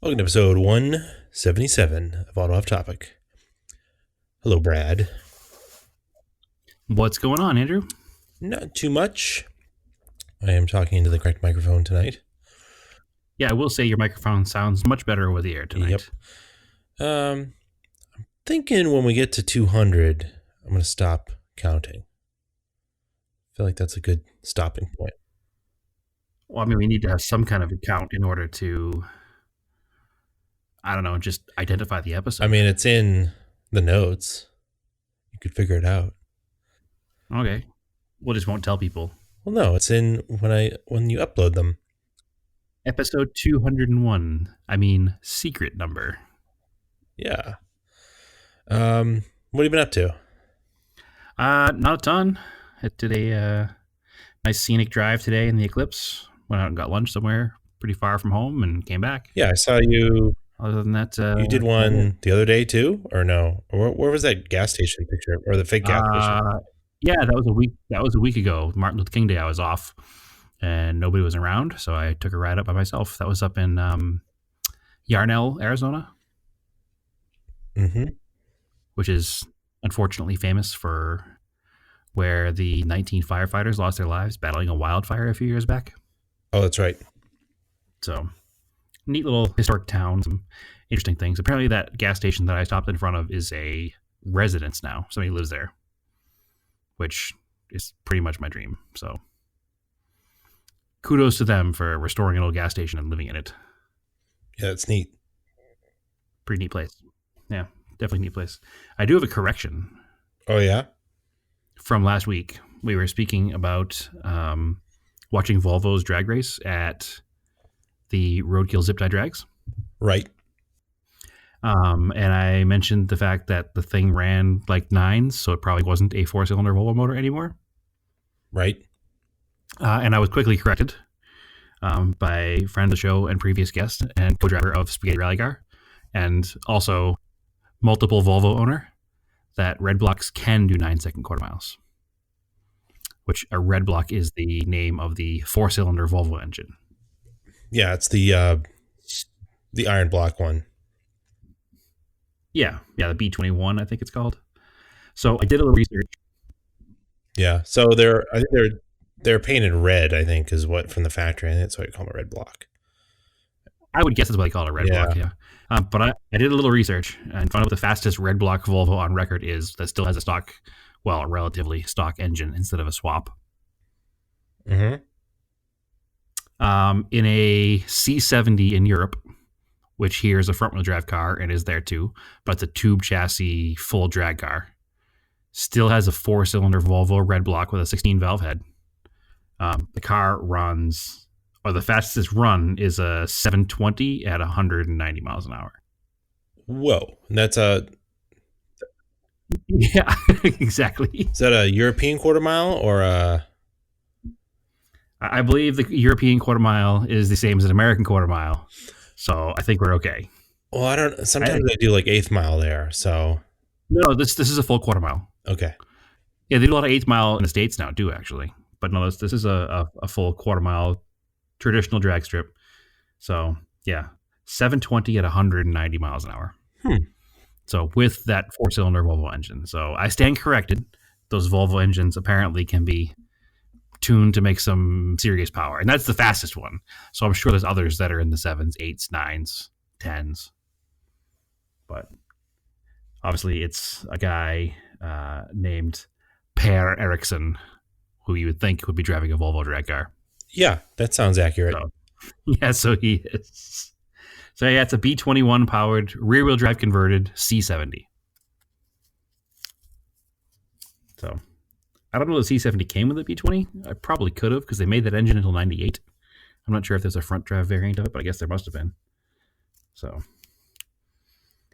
Welcome to episode 177 of Auto Off Topic. Hello, Brad. What's going on, Andrew? Not too much. I am talking into the correct microphone tonight. Yeah, I will say your microphone sounds much better over the air tonight. Yep. I'm thinking when we get to 200, I'm going to stop counting. I feel like that's a good stopping point. Well, I mean, we need to have some kind of account in order to, I don't know, just identify the episode. I mean, it's in the notes. You could figure it out. Okay. We'll just won't tell people. Well, no, it's in when you upload them. Episode 201. I mean, secret number. Yeah. What have you been up to? Not a ton. I did a nice scenic drive today in the Eclipse. Went out and got lunch somewhere pretty far from home and came back. Yeah, I saw you. Other than that, You did one the other day too, or no? Or where was that gas station picture, or the fake gas station? Yeah, that was a week. That was a week ago. Martin Luther King Day. I was off, and nobody was around, so I took a ride up by myself. That was up in Yarnell, Arizona, which is unfortunately famous for where the 19 firefighters lost their lives battling a wildfire a few years back. Oh, that's right. So, neat little historic town. Some interesting things. Apparently, that gas station that I stopped in front of is a residence now. Somebody lives there, which is pretty much my dream. So, kudos to them for restoring an old gas station and living in it. Yeah, that's neat. Pretty neat place. Yeah, definitely neat place. I do have a correction. Oh, yeah? From last week. We were speaking about watching Volvo's drag race at the Roadkill Zip Tie Drags. Right. And I mentioned the fact that the thing ran like nines, so it probably wasn't a four-cylinder Volvo motor anymore. Right. And I was quickly corrected by friend of the show and previous guest and co-driver of Spaghetti Rally Car, and also multiple Volvo owner, that red blocks can do 9-second quarter miles, which a red block is the name of the four-cylinder Volvo engine. Yeah, it's the iron block one. Yeah, the B21, I think it's called. So I did a little research. Yeah, so they're painted red, I think, is what from the factory. I think that's why you call them a red block. I would guess that's what they call it, a red block, yeah. But I did a little research and found out what the fastest red block Volvo on record is that still has a relatively stock engine instead of a swap. Mm-hmm. In a C70 in Europe, which here is a front-wheel drive car and is there too, but it's a tube chassis full drag car, still has a four-cylinder Volvo red block with a 16-valve head. The car runs, or the fastest run is a 720 at 190 miles an hour. Whoa. And that's a... Yeah, exactly. Is that a European quarter mile or a... I believe the European quarter mile is the same as an American quarter mile. So I think we're okay. Well, sometimes they do like eighth mile there, so... No, this is a full quarter mile. Okay. Yeah, they do a lot of eighth mile in the States now too, actually. But no, this is a full quarter mile traditional drag strip. So yeah, 720 at 190 miles an hour. So with that four-cylinder Volvo engine. So I stand corrected. Those Volvo engines apparently can be tuned to make some serious power. And that's the fastest one. So I'm sure there's others that are in the 7s, 8s, 9s, 10s. But obviously it's a guy named Per Eriksson, who you would think would be driving a Volvo drag car. Yeah, that sounds accurate. So he is. So yeah, it's a B21 powered, rear-wheel drive converted C70. So I don't know if the C70 came with a B20. I probably could have, because they made that engine until 98. I'm not sure if there's a front drive variant of it, but I guess there must have been. So,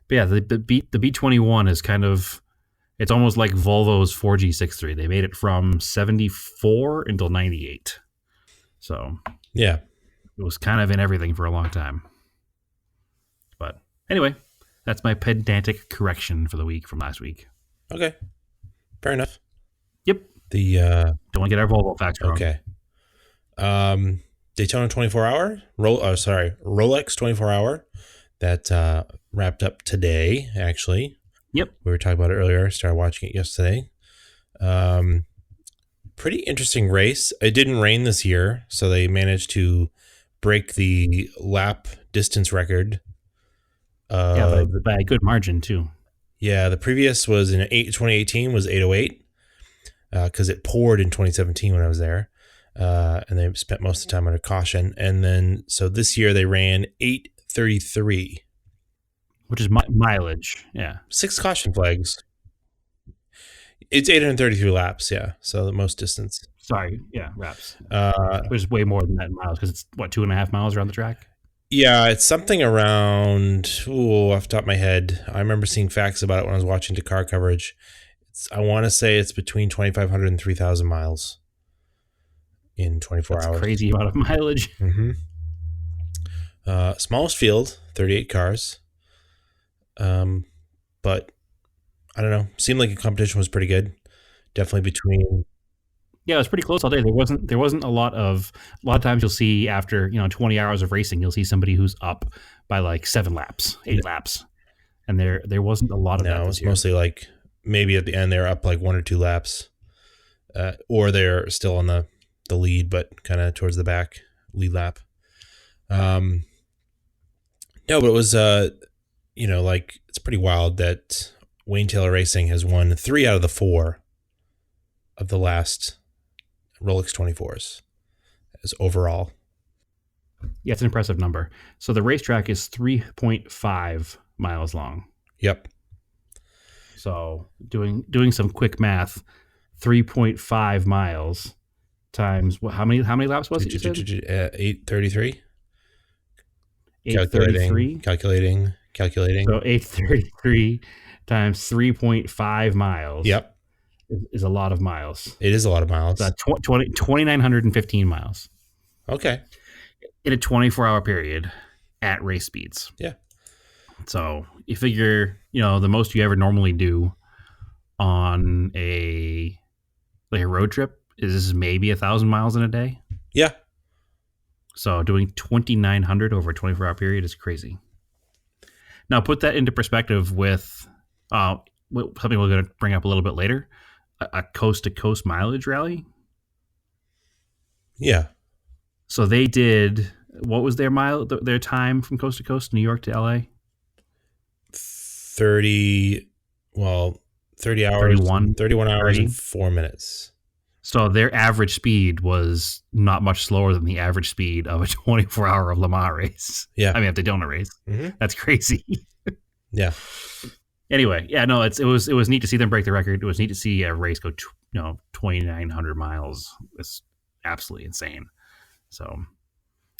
but yeah, the B21 is kind of, it's almost like Volvo's 4G63. They made it from 74 until 98. So yeah, it was kind of in everything for a long time. But anyway, that's my pedantic correction for the week from last week. Okay, fair enough. Yep. Don't want to get our Volvo facts wrong. Okay. Daytona 24 hour, Rolex 24 hour. that wrapped up today, actually. Yep. We were talking about it earlier. Started watching it yesterday. Um, Pretty interesting race. It didn't rain this year, so they managed to break the lap distance record. Yeah, Of by a good margin too. Yeah, the previous was in 2018 was 808 because it poured in 2017 when I was there. And they spent most of the time under caution. And then, so this year they ran 833. Which is mileage. Yeah. 6 caution flags. It's 833 laps, yeah. So the most distance. Sorry. Yeah. Wraps. Uh, Which is way more than that in miles because it's what 2.5 miles around the track. yeah, it's something around, off the top of my head. I remember seeing facts about it when I was watching Dakar coverage. I want to say it's between 2,500 and 3,000 miles in 24 That's a hours. crazy amount of mileage. Mm-hmm. Smallest field, 38 cars. But I don't know. Seemed like the competition was pretty good. Definitely between. Yeah, it was pretty close all day. There wasn't a lot of times you'll see after 20 hours of racing, you'll see somebody who's up by like 7 laps, 8 laps, and there wasn't a lot of that No, this it's year. mostly like maybe at the end they're up like 1 or 2 laps, or they're still on the lead, but kind of towards the back lead lap. No, but it was like it's pretty wild that Wayne Taylor Racing has won 3 out of the 4 of the last Rolex 24s as overall. Yeah, it's an impressive number. So the racetrack is 3.5 miles long. Yep. So doing some quick math, 3.5 miles times how many laps was it? You said 833. 833. Calculating. So 833 times 3.5 miles. Yep. Is a lot of miles. It is a lot of miles. 2,915 miles. Okay. In a 24-hour period at race speeds. Yeah. So you figure, the most you ever normally do on a road trip is maybe 1,000 miles in a day. Yeah. So doing 2,900 over a 24-hour period is crazy. Now put that into perspective with something we're going to bring up a little bit later, a coast-to-coast mileage rally. Yeah. So they did, what was their time from coast to coast, New York to LA? 30 hours. 31 hours 30. and 4 minutes. So their average speed was not much slower than the average speed of a 24-hour Le Mans race. Yeah. I mean, a Daytona race. Mm-hmm. That's crazy. Yeah. Anyway, yeah, no, it was neat to see them break the record. It was neat to see a race go 2,900 miles. It's absolutely insane. So,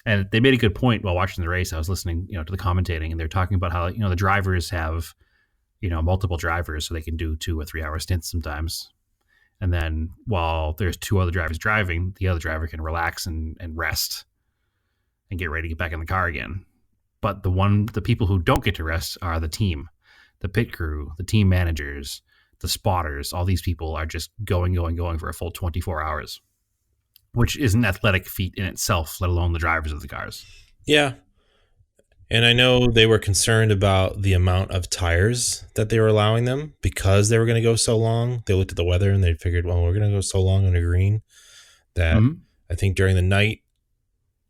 and they made a good point while watching the race. I was listening, to the commentating, and they're talking about how the drivers have, multiple drivers, so they can do 2 or 3 hour stints sometimes. And then while there's 2 other drivers driving, the other driver can relax and rest and get ready to get back in the car again. But the people who don't get to rest are the team, the pit crew, the team managers, the spotters. All these people are just going for a full 24 hours, which is an athletic feat in itself, let alone the drivers of the cars. Yeah. And I know they were concerned about the amount of tires that they were allowing them because they were going to go so long. They looked at the weather and they figured, well, we're going to go so long on a green that I think during the night,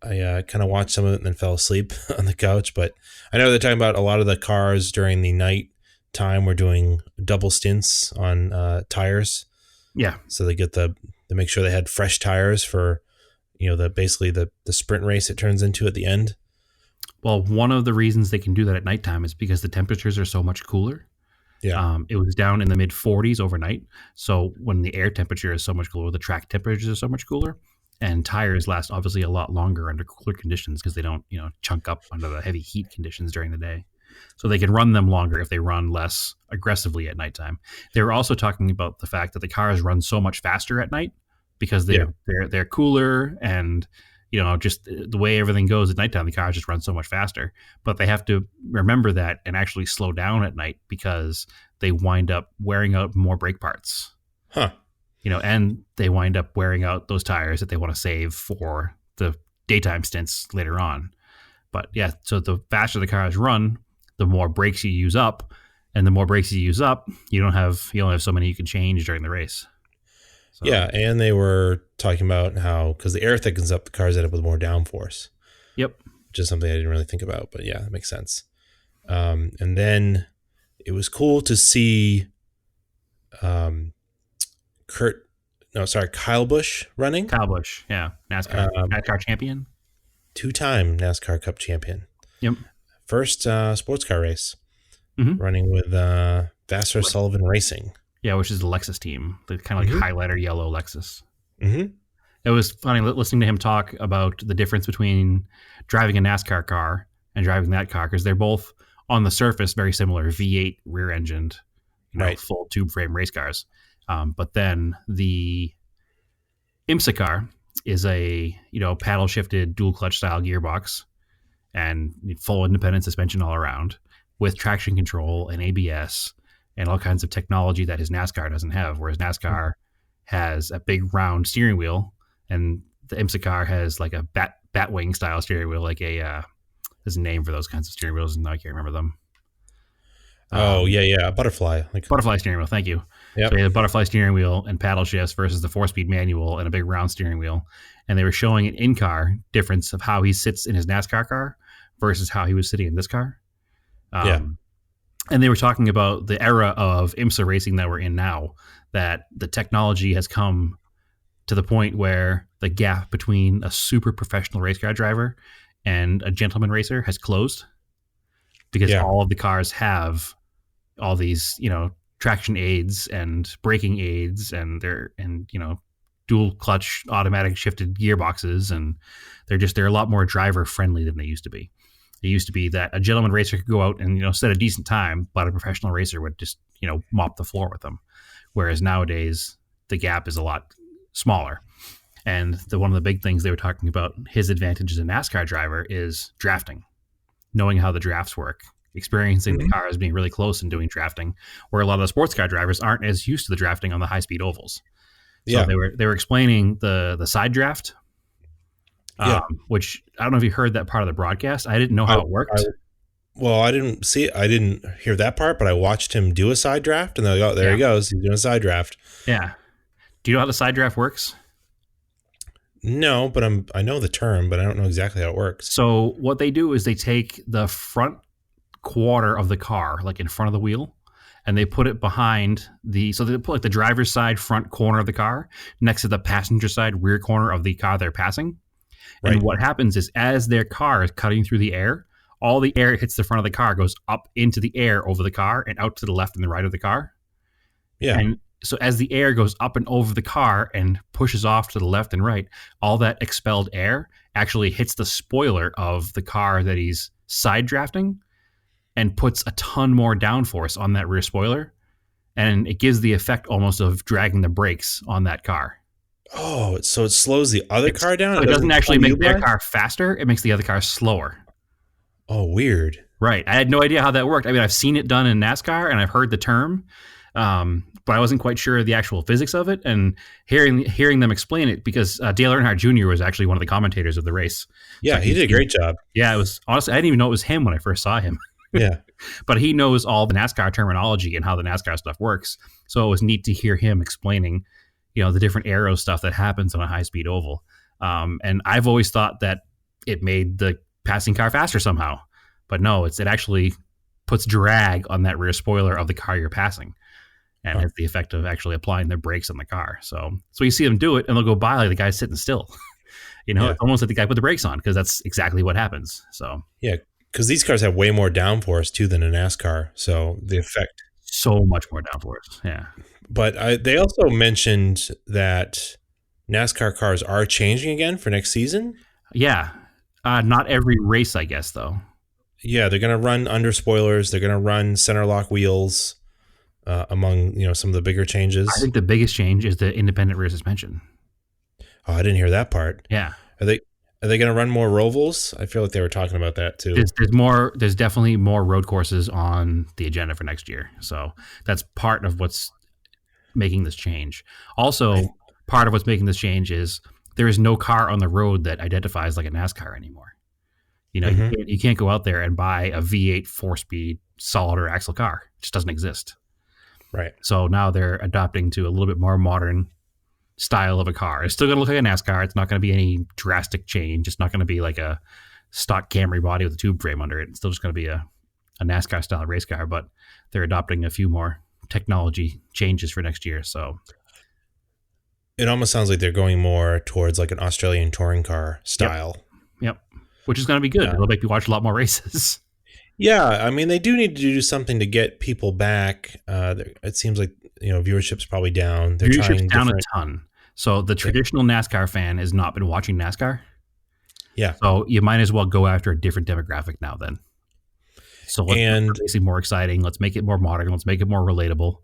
I kind of watched some of it and then fell asleep on the couch. But I know they're talking about a lot of the cars during the night time were doing double stints on tires. Yeah. So they make sure they had fresh tires for, basically the sprint race it turns into at the end. Well, one of the reasons they can do that at nighttime is because the temperatures are so much cooler. Yeah. It was down in the mid 40s overnight. So when the air temperature is so much cooler, the track temperatures are so much cooler. And tires last obviously a lot longer under cooler conditions because they don't, chunk up under the heavy heat conditions during the day. So they can run them longer if they run less aggressively at nighttime. They were also talking about the fact that the cars run so much faster at night because they're cooler and just the way everything goes at nighttime, the cars just run so much faster. But they have to remember that and actually slow down at night because they wind up wearing out more brake parts. Huh. And they wind up wearing out those tires that they want to save for the daytime stints later on. But yeah, so the faster the cars run, the more brakes you use up, and the more brakes you use up, you don't have so many you can change during the race. So Yeah, and they were talking about how because the air thickens up, the cars end up with more downforce, yep, which is something I didn't really think about. But yeah, that makes sense. And then it was cool to see um, Kyle Busch running, Kyle Busch, yeah, um, NASCAR champion. two-time NASCAR Cup champion, Yep. first sports car race, Mm-hmm. running with Vassar Sullivan Racing. Yeah, which is the Lexus team, the kind of like Mm-hmm. highlighter yellow Lexus. Mm-hmm. It was funny listening to him talk about the difference between driving a NASCAR car and driving that car because they're both on the surface very similar, V8 rear-engined, Right. full tube frame race cars. But then the IMSA car is a paddle shifted dual clutch style gearbox and full independent suspension all around with traction control and ABS and all kinds of technology that his NASCAR doesn't have. Whereas NASCAR has a big round steering wheel, and the IMSA car has like a batwing style steering wheel, like there's a name for those kinds of steering wheels, and I can't remember them. Oh yeah, yeah, a butterfly. Like Butterfly steering wheel. Thank you. So yep. he had a butterfly steering wheel and paddle shifts versus the 4-speed manual and a big round steering wheel. And they were showing an in-car difference of how he sits in his NASCAR car versus how he was sitting in this car. Yeah. And they were talking about the era of IMSA racing that we're in now, that the technology has come to the point where the gap between a super professional race car driver and a gentleman racer has closed because Yeah. all of the cars have all these, traction aids and braking aids and dual clutch automatic shifted gearboxes, and they're a lot more driver friendly than they used to be. It used to be that a gentleman racer could go out and set a decent time, but a professional racer would just mop the floor with them. Whereas nowadays the gap is a lot smaller. And one of the big things they were talking about his advantage as a NASCAR driver is drafting, knowing how the drafts work, experiencing the Mm-hmm. cars being really close and doing drafting, where a lot of the sports car drivers aren't as used to the drafting on the high speed ovals. So Yeah. they were explaining the side draft, Yeah. which I don't know if you heard that part of the broadcast. I didn't know I, how it I worked. well, I didn't see it. I didn't hear that part, but I watched him do a side draft, and they're like, oh, there Yeah, he goes. He's doing a side draft. yeah. Do you know how the side draft works? No, but I know the term, but I don't know exactly how it works. So what they do is they take the front quarter of the car, like in front of the wheel, and they put it behind so they put like the driver's side front corner of the car next to the passenger side rear corner of the car they're passing. And Right. what happens is as their car is cutting through the air, all the air hits the front of the car, goes up into the air over the car and out to the left and the right of the car. Yeah. And so as the air goes up and over the car and pushes off to the left and right, all that expelled air actually hits the spoiler of the car that he's side drafting and puts a ton more downforce on that rear spoiler. And it gives the effect almost of dragging the brakes on that car. Oh, so it slows the other car down. So it doesn't actually pull you make their back? car faster, it makes the other car slower. Oh, weird. Right. I had no idea how that worked. I mean, I've seen it done in NASCAR and I've heard the term, but I wasn't quite sure of the actual physics of it. And hearing them explain it, because Dale Earnhardt Jr. was actually one of the commentators of the race. Yeah, So he did a great job. Yeah, it was honestly, I didn't even know it was him when I first saw him. Yeah. But he knows all the NASCAR terminology and how the NASCAR stuff works. So it was neat to hear him explaining, the different aero stuff that happens on a high speed oval. And I've always thought that it made the passing car faster somehow, but no, it actually puts drag on that rear spoiler of the car you're passing, and has the effect of actually applying the brakes on the car. So you see them do it, and they'll go by like the guy's sitting still. Yeah. It's almost like the guy put the brakes on, because that's exactly what happens. So Yeah, because these cars have way more downforce too than a NASCAR, so the effect. so much more downforce. Yeah. But they also mentioned that NASCAR cars are changing again for next season. Yeah. Not every race, I guess, though. Yeah, they're going to run under spoilers. They're going to run center lock wheels, among some of the bigger changes. I think the biggest change is the independent rear suspension. Oh, I didn't hear that part. Yeah. Are they going to run more Rovals? I feel like they were talking about that too. There's definitely more road courses on the agenda for next year. So that's part of what's making this change. Also, part of what's making this change is there is no car on the road that identifies like a NASCAR anymore. Hmm. You can't go out there and buy a V8 4-speed solid or axle car. It just doesn't exist. Right. So now they're adopting to a little bit more modern style of a car. It's still going to look like a NASCAR. It's not going to be any drastic change. It's not going to be like a stock Camry body with a tube frame under it. It's still just going to be a NASCAR style race car, but they're adopting a few more technology changes for next year. So, It almost sounds like they're going more towards like an Australian touring car yep, style. yep, which is going to be good. Yeah. It'll make you watch a lot more races. Yeah, I mean, they do need to do something to get people back. It seems like viewership's probably down. They're Viewership's trying down a different. ton. So the traditional NASCAR fan has not been watching NASCAR. Yeah, So you might as well go after a different demographic now then. So let's make and racing more exciting. Let's make it more modern. Let's make it more relatable.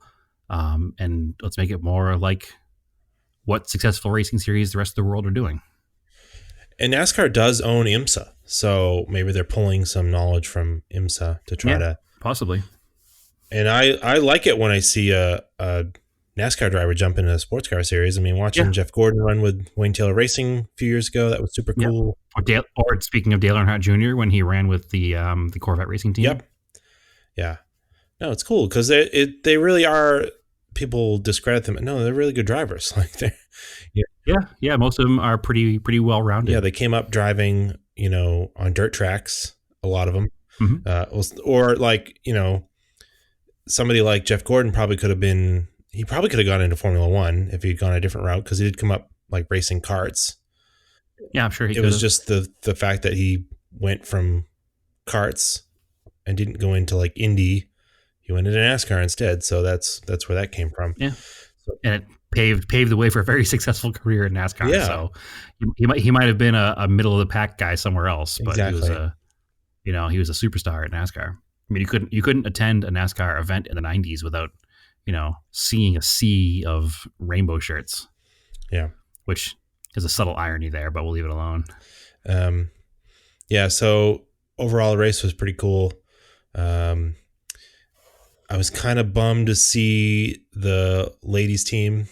And let's make it more like what successful racing series the rest of the world are doing. NASCAR does own IMSA, so maybe they're pulling some knowledge from IMSA to try Yeah, to. possibly. And I like it when I see a NASCAR driver jump into a sports car series. I mean, Yeah, watching Jeff Gordon run with Wayne Taylor Racing a few years ago, that was super yeah. cool. Or speaking of Dale Earnhardt Jr., when he ran with the Corvette racing team. Yep. Yeah. No, it's cool because they really are. People discredit them. No, they're really good drivers. Like they're. Yeah. Yeah. Most of them are pretty well Yeah, rounded. they came up driving, on dirt tracks. A lot of them, Mm-hmm. or like somebody like Jeff Gordon probably could have been. He probably could have gone into Formula One if he'd gone a different route because he did come up like racing karts. Yeah, I'm sure he It could was have. just the fact that he went from karts and didn't go into like Indy. He went into NASCAR instead. So that's where that came from. Yeah, So, and it paved the way for a very successul career in NASCAR. yeah, So he might have been a middle of the pack guy somewhere else, but he was exactly. he was a superstar at NASCAR. I mean, you couldn't attend a NASCAR event in the '90s without seeing a sea of rainbow shirts, Yeah. which is a subtle irony there, but we'll leave it alone. Um, yeah. So overall, the race was pretty cool. Um, I was kind of bummed to see the ladies team.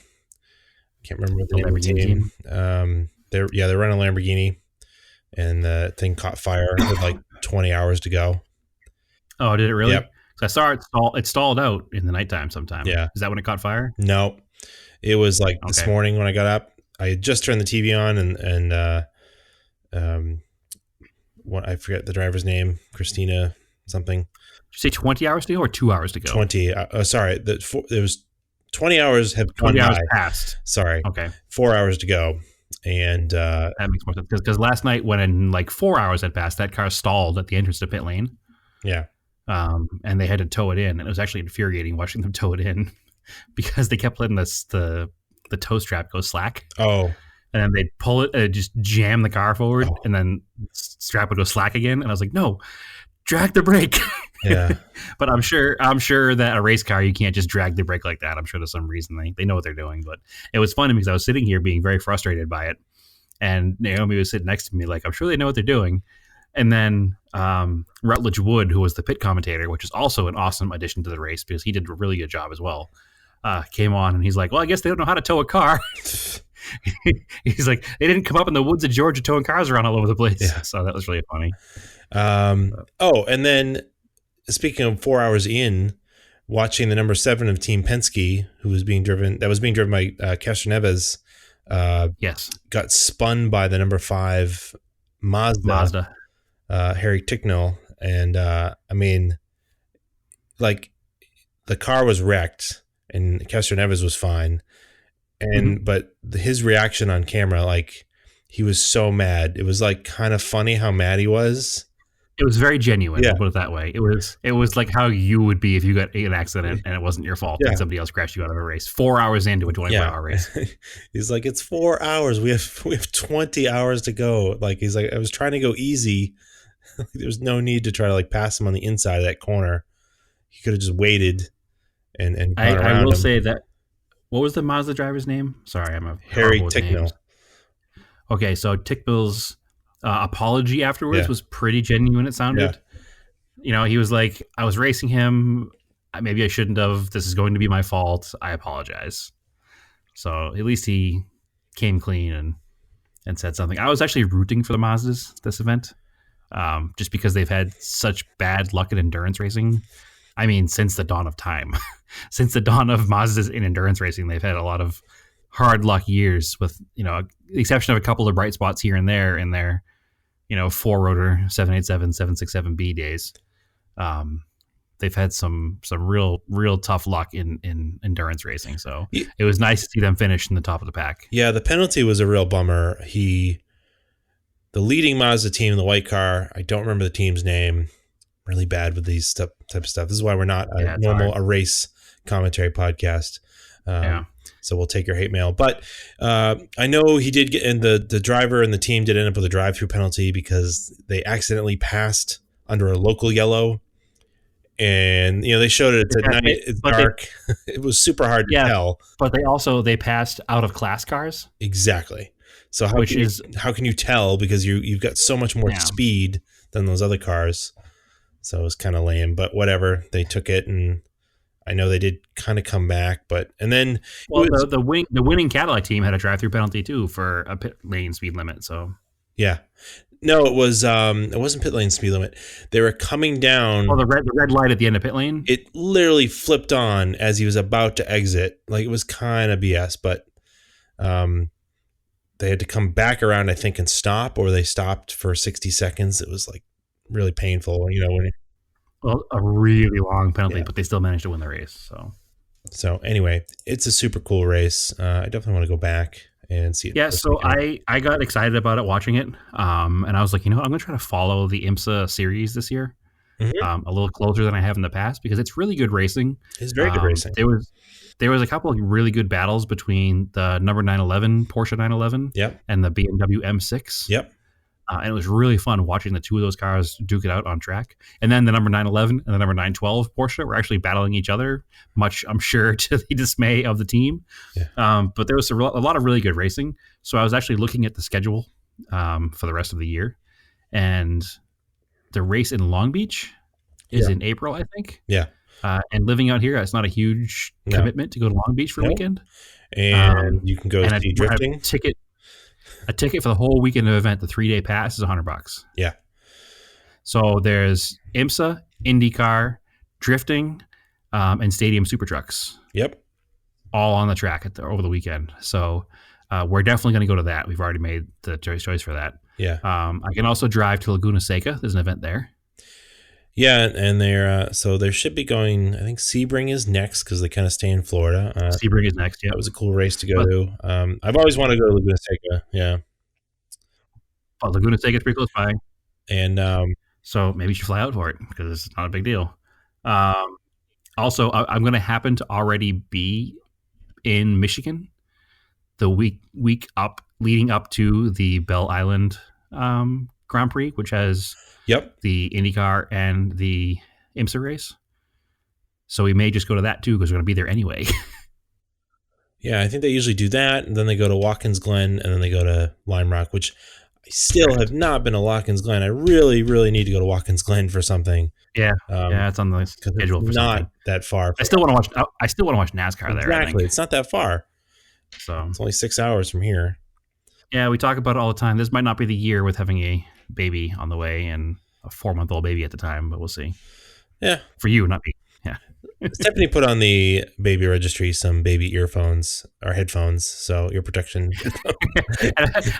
Can't remember what the The name of the Lamborghini team. team. They're running a Lamborghini, and the thing caught fire with like 20 hours to go. Oh, did it really? Yep. 'Cause I saw it stalled out in the nighttime sometime. Yeah. Is that when it caught fire? No, it was like this Okay. morning when I got up. I had just turned the TV on, and um, what I forget the driver's name, Christina something. Did you say 20 hours to go or 2 hours to go? 20. Sorry, it was 20 hours have gone 20 hours by. passed. Sorry, Okay. 4 hours to go, and That makes more sense. Because last night, when like 4 hours had passed, that car stalled at the entrance to pit lane. yeah, And they had to tow it in. And it was actually infuriating watching them tow it in because they kept letting the tow strap go slack. oh, And then they'd pull it and just jam the car forward. Oh. And then strap would go slack again. And I was like, no, drag the brake. yeah, But I'm sure that a race car, you can't just drag the brake like that. I'm sure there's some reason they know what they're doing. But it was funny because I was sitting here being very frustrated by it. And Naomi was sitting next to me like, I'm sure they know what they're doing. And then Rutledge Wood, who was the pit commentator, which is also an awesome addition to the race because he did a really good job as well, came on and he's like, well, I guess they don't know how to tow a car. He's like, they didn't come up in the woods of Georgia towing cars around all over the place. Yeah. So that was really funny. And then speaking of 4 hours in, watching the number 7 of Team Penske, that was being driven by Castro Neves, Yes. got spun by the number 5 Mazda. Harry Ticknell, and I mean, like the car was wrecked, and Castro Neves was fine, and but his reaction on camera, like he was so mad. It was like kind of funny how mad he was. It was very genuine. Yeah. I'll put it that way. It was like how you would be if you got in an accident and it wasn't your fault Yeah. and somebody else crashed you out of a race 4 hours into a 24-hour race. He's like, it's 4 hours. We have 20 hours to go. Like he's like, I was trying to go easy. There's no need to try to like pass him on the inside of that corner. He could have just waited and gone around I will him. say that. What was the Mazda driver's name? Sorry, I'm a Harry horrible with Ticknell. names. Okay, so Ticknell's apology afterwards Yeah. was pretty genuine. It sounded. He was like, "I was racing him. Maybe I shouldn't have. This is going to be my fault. I apologize." So at least he came clean and said something. I was actually rooting for the Mazdas this event. just because they've had such bad luck in endurance racing. I mean, since the dawn of time, since the dawn of Mazdas in endurance racing, they've had a lot of hard luck years with, the exception of a couple of bright spots here and there in their, four rotor 787, 767B days. They've had some real tough luck in endurance racing. So it was nice to see them finish in the top of the pack. Yeah, the penalty was a real bummer. The leading Mazda team, the white car, I don't remember the team's name. Really bad with these type of stuff. This is why we're not a race commentary podcast. So we'll take your hate mail. But I know he did get, and the driver and the team did end up with a drive-through penalty because they accidentally passed under a local yellow. And they showed it. It's at night. It's dark. It was super hard to tell. But they passed out of class cars. Exactly. So how can you tell, because you've got so much more speed than those other cars? So it was kind of lame, but whatever. They took it, and I know they did kind of come back, and then the winning Cadillac team had a drive-through penalty too for a pit lane speed limit. So yeah. No, it wasn't pit lane speed limit. They were coming down. Oh, the red light at the end of pit lane? It literally flipped on as he was about to exit. Like, it was kind of BS, but they had to come back around, I think, and stop, or they stopped for 60 seconds. It was like really painful, a really long penalty, but they still managed to win the race. So anyway, it's a super cool race. I definitely want to go back and see it. Yeah, so I got excited about it watching it, and I was like, I'm going to try to follow the IMSA series this year, a little closer than I have in the past, because it's really good racing. It's very good racing. There was a couple of really good battles between the number 911 Porsche 911 and the BMW M6. Yep. And it was really fun watching the two of those cars duke it out on track. And then the number 911 and the number 912 Porsche were actually battling each other, much, I'm sure, to the dismay of the team. Yeah. But there was a lot of really good racing. So I was actually looking at the schedule for the rest of the year. And the race in Long Beach is in April, I think. Yeah. And living out here, it's not a huge commitment to go to Long Beach for a weekend. And you can go see drifting. A ticket for the whole weekend of the event, the 3-day pass, is $100. Yeah. So there's IMSA, IndyCar, drifting, and stadium super trucks. Yep. All on the track over the weekend. So we're definitely going to go to that. We've already made the choice for that. Yeah. I can also drive to Laguna Seca. There's an event there. Yeah, and they're so they should be going. I think Sebring is next because they kind of stay in Florida. Sebring is next. Yeah, that was a cool race to go to. I've always wanted to go to Laguna Seca. Yeah, but Laguna Seca is pretty close by, and so maybe you should fly out for it because it's not a big deal. Also, I'm going to happen to already be in Michigan the week up leading up to the Belle Island Grand Prix, which has the IndyCar and the IMSA race. So we may just go to that too because we're going to be there anyway. Yeah, I think they usually do that, and then they go to Watkins Glen, and then they go to Lime Rock, which I still have not been to Watkins Glen. I really, really need to go to Watkins Glen for something. Yeah, it's on the schedule for not something. That far. I still want to watch. I still want to watch NASCAR there. Exactly, it's not that far. So it's only 6 hours from here. Yeah, we talk about it all the time. This might not be the year with having a baby on the way and a 4-month-old baby at the time, but we'll see. Yeah, for you, not me. Yeah. Stephanie put on the baby registry some baby earphones or headphones, so ear protection.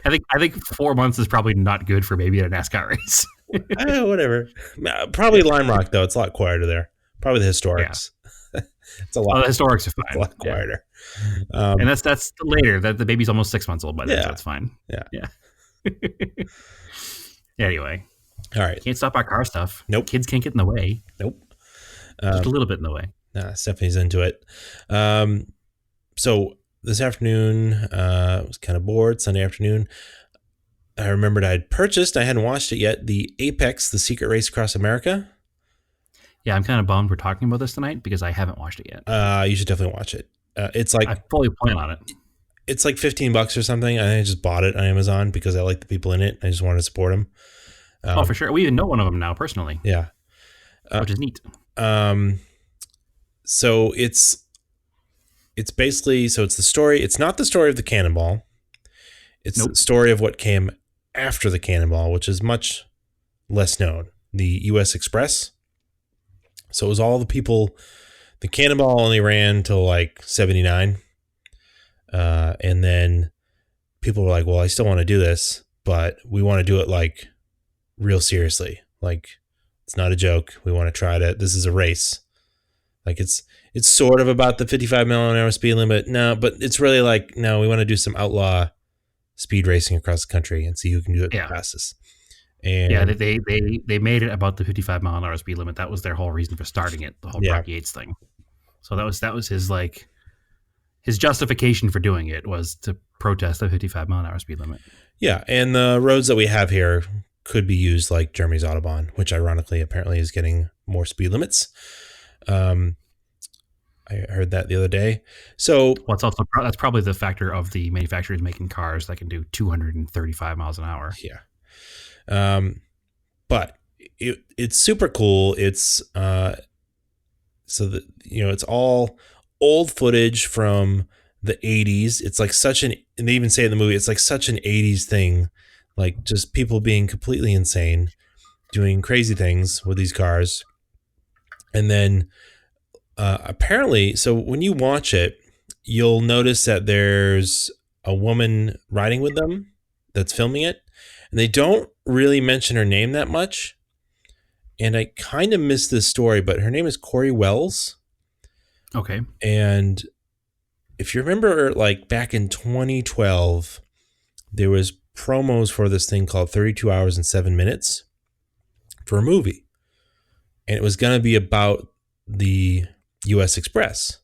I think 4 months is probably not good for baby at a NASCAR race. Whatever. Probably Lime Rock though. It's a lot quieter there. Probably the Historics. Yeah. It's a lot. The Historics are fine. It's a lot quieter. Yeah. And that's later. That the baby's almost 6 months old by then, so that's fine. Yeah. Anyway. All right. Can't stop our car stuff. Nope. Kids can't get in the way. Nope. Just a little bit in the way. Nah, Stephanie's into it. So this afternoon, I was kind of bored. Sunday afternoon, I remembered I hadn't watched it yet, the Apex, the Secret Race Across America. Yeah, I'm kind of bummed we're talking about this tonight because I haven't watched it yet. You should definitely watch it. It's like I fully plan on it. It's like $15 or something. I just bought it on Amazon because I like the people in it. I just wanted to support them. For sure. We even know one of them now personally. Yeah. Which is neat. So it's basically, so it's the story. It's not the story of the cannonball. It's the story of what came after the cannonball, which is much less known, the U.S. Express. So it was all the people. The Cannonball only ran till like 79. And then people were like, well, I still want to do this, but we want to do it like real seriously. Like, it's not a joke. We want to try to, this is a race. Like, it's sort of about the 55 mile an hour speed limit. No, but it's really like, no, we want to do some outlaw speed racing across the country and see who can do it the Yeah. fastest. Yeah, And they made it about the 55-mile-an-hour speed limit. That was their whole reason for starting it, the whole yeah, Dark Yates thing. So that was his like his justification for doing it was to protest the 55-mile-an-hour speed limit. yeah. And the roads that we have here could be used like Germany's Autobahn, which ironically apparently is getting more speed limits. I heard that the other day. So Well, it's also that's probably the factor of the manufacturers making cars that can do 235 miles an hour. yeah, but it's super cool. It's so that it's all old footage from the 80s. It's like such an, and they even say in the movie, it's like such an 80s thing, like just people being completely insane, doing crazy things with these cars. And then apparently, so when you watch it, you'll notice that there's a woman riding with them that's filming it, and they don't really mention her name that much. And I kind of missed this story, but her name is Corey Wells. Okay. And if you remember, like back in 2012, there was promos for this thing called 32 Hours and 7 Minutes for a movie. And it was going to be about the U.S. Express.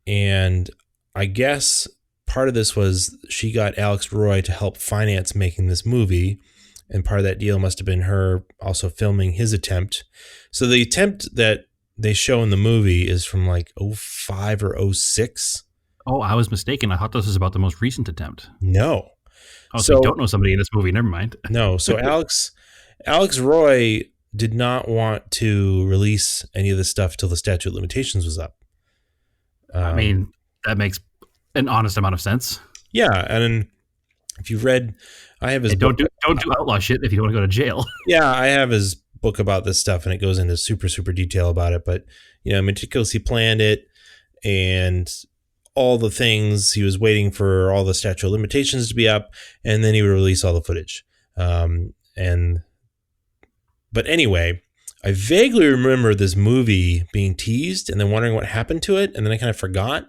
And I guess part of this was she got Alex Roy to help finance making this movie. And part of that deal must have been her also filming his attempt. So the attempt that they show in the movie is from like 05 or 06. Oh, I was mistaken. I thought this was about the most recent attempt. No. Oh, so you don't know somebody in this movie. Never mind. No. So Alex Roy did not want to release any of this stuff till the statute of limitations was up. I mean, that makes an honest amount of sense. Yeah, and if you've read, I have his don't book. Don't do outlaw shit if you don't want to go to jail. Yeah, I have his book about this stuff, and it goes into super detail about it. But meticulously planned it, and all the things he was waiting for all the statute of limitations to be up, and then he would release all the footage. But anyway, I vaguely remember this movie being teased, and then wondering what happened to it, and then I kind of forgot.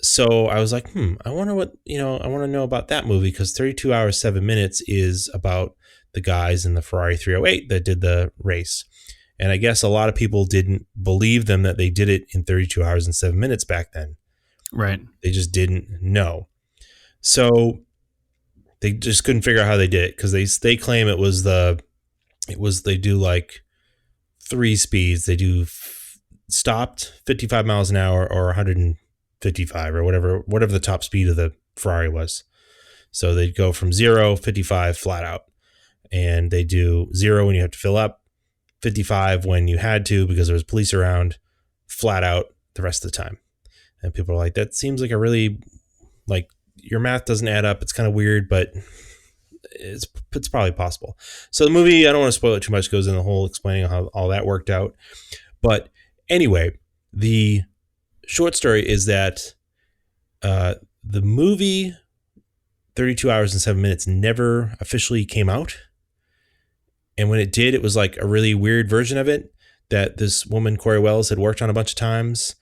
So I was like, I wonder what, I want to know about that movie, because 32 Hours, 7 Minutes is about the guys in the Ferrari 308 that did the race. And I guess a lot of people didn't believe them that they did it in 32 hours and 7 minutes back then. Right. They just didn't know. So they just couldn't figure out how they did it, because they claim they do like 3 speeds. They do stopped 55 miles an hour or 155 or whatever the top speed of the Ferrari was. So they'd go from 0, 55 flat out. And they do 0 when you have to fill up, 55 when you had to because there was police around, flat out the rest of the time. And people are like, that seems like a really, like, your math doesn't add up. It's kind of weird, but it's probably possible. So the movie, I don't want to spoil it too much, goes in the whole explaining how all that worked out. But anyway, the short story is that the movie 32 Hours and 7 Minutes never officially came out. And when it did, it was like a really weird version of it that this woman, Corey Wells, had worked on a bunch of times.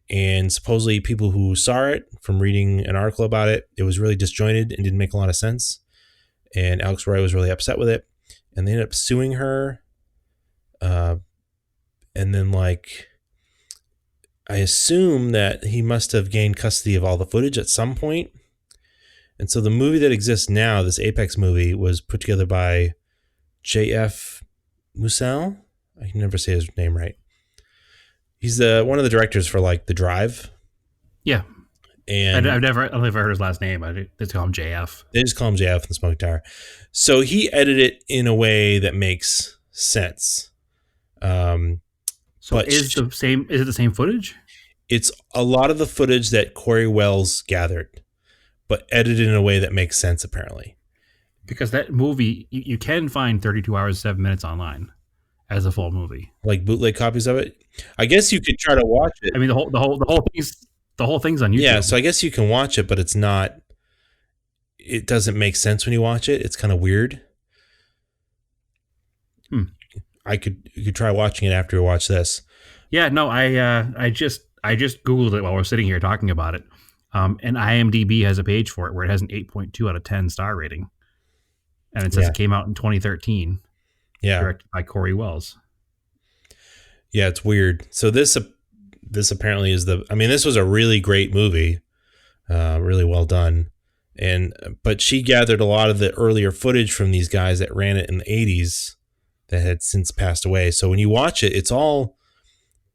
And supposedly people who saw it, from reading an article about it, it was really disjointed and didn't make a lot of sense. And Alex Roy was really upset with it. And they ended up suing her. And then, like, I assume that he must have gained custody of all the footage at some point. And so the movie that exists now, this Apex movie, was put together by J.F. Musel. I can never say his name right. He's one of the directors for like The Drive. Yeah. And I've never heard his last name. I just call him JF. They just call him JF in the Smoke Tower. So he edited it in a way that makes sense. So is it the same footage? It's a lot of the footage that Corey Wells gathered, but edited in a way that makes sense, apparently. because that movie you can find 32 hours 7 minutes online as a full movie. Like bootleg copies of it. I guess you could try to watch it. I mean, the whole thing's on Yeah, YouTube. so I guess you can watch it, but it's not. It doesn't make sense when you watch it. It's kind of weird. Hmm. You could try watching it after you watch this. Yeah, no, I just googled it while we're sitting here talking about it, and IMDb has a page for it where it has an 8.2 out of 10 star rating, and it says Yeah. it came out in 2013, Yeah. directed by Corey Wells. Yeah, it's weird. So this apparently is the. I mean, this was a really great movie, really well done, but she gathered a lot of the earlier footage from these guys that ran it in the '80s that had since passed away. So when you watch it, it's all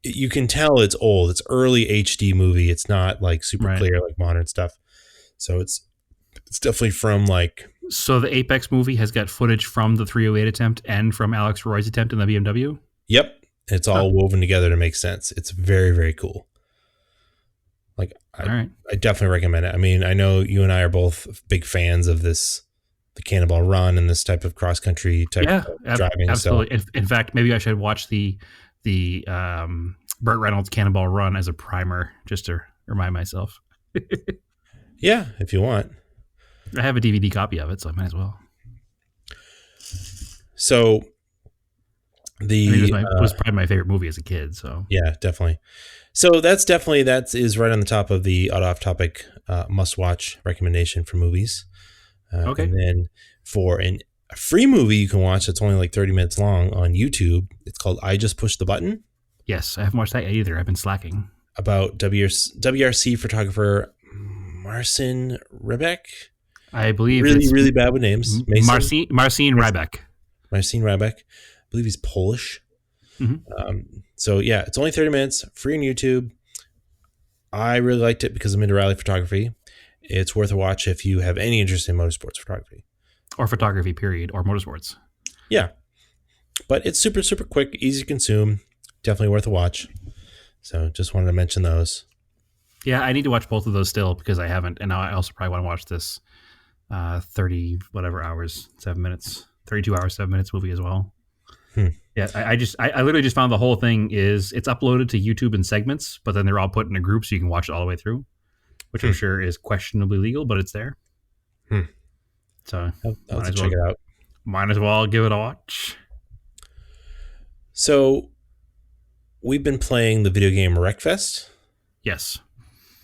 you can tell it's old. It's early HD movie. It's not like super Right. clear like modern stuff. So it's definitely from like. So the Apex movie has got footage from the 308 attempt and from Alex Roy's attempt in the BMW. Yep, it's all woven together to make sense. It's very, very cool. Like All right. I definitely recommend it. I mean, I know you and I are both big fans of the Cannonball Run and this type of cross country type Yeah, of driving. absolutely. So In fact, maybe I should watch the Burt Reynolds Cannonball Run as a primer just to remind myself. yeah, if you want. I have a DVD copy of it, so I might as well. So I mean, it was probably my favorite movie as a kid. So yeah, definitely. So that is right on the top of the off topic must watch recommendation for movies. Okay. And then for a free movie you can watch that's only like 30 minutes long on YouTube, it's called I Just Pushed the Button, yes, I haven't watched that yet either. I've been slacking. about WRC photographer Marcin Rebeck. I believe Really, it's really bad with names. Marcin Ryback. Marcin Rebeck. I believe he's Polish. Mhm. So yeah, it's only 30 minutes, free on YouTube. I really liked it because I'm into rally photography. It's worth a watch if you have any interest in motorsports photography. Or photography, period, or motorsports. Yeah. But it's super, super quick, easy to consume. Definitely worth a watch. So just wanted to mention those. Yeah, I need to watch both of those still because I haven't. And now I also probably want to watch this 30 whatever hours, 7 minutes, 32 hours, 7 minutes movie as well. Yeah, I literally just found the whole thing it's uploaded to YouTube in segments, but then they're all put in a group so you can watch it all the way through, which I'm sure is questionably legal, but it's there. So I'll have to check it out. Might as well give it a watch. So we've been playing the video game Wreckfest. Yes.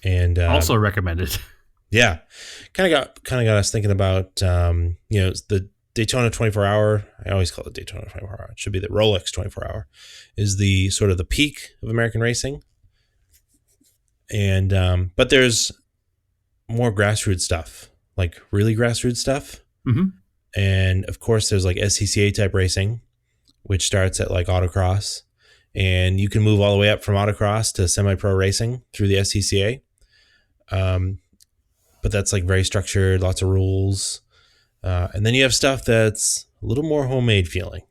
And also recommended. Yeah. Kind of got us thinking about the Daytona 24-hour. I always call it Daytona 24-hour. It should be the Rolex 24-hour. Is the sort of the peak of American racing. And but there's more grassroots stuff, like really grassroots stuff. Mm-hmm. And of course, there's like SCCA type racing, which starts at like autocross, and you can move all the way up from autocross to semi-pro racing through the SCCA. But that's like very structured, lots of rules. And then you have stuff that's a little more homemade feeling.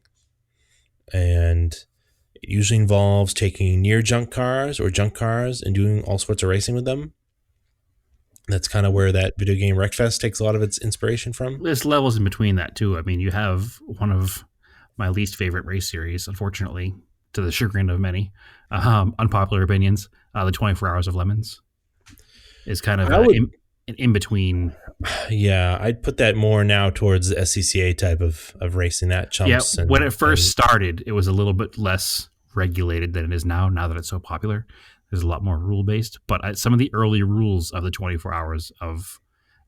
And it usually involves taking near junk cars and doing all sorts of racing with them. That's kind of where that video game Wreckfest takes a lot of its inspiration from. There's levels in between that too. I mean, you have one of my least favorite race series, unfortunately, to the chagrin of many unpopular opinions. The 24 Hours of Lemons is kind of an in-between. Yeah, I'd put that more now towards the SCCA type of racing. That chumps. Yeah, when it first started, it was a little bit less regulated than it is now. Now that it's so popular, there's a lot more rule-based. But some of the early rules of the 24 Hours of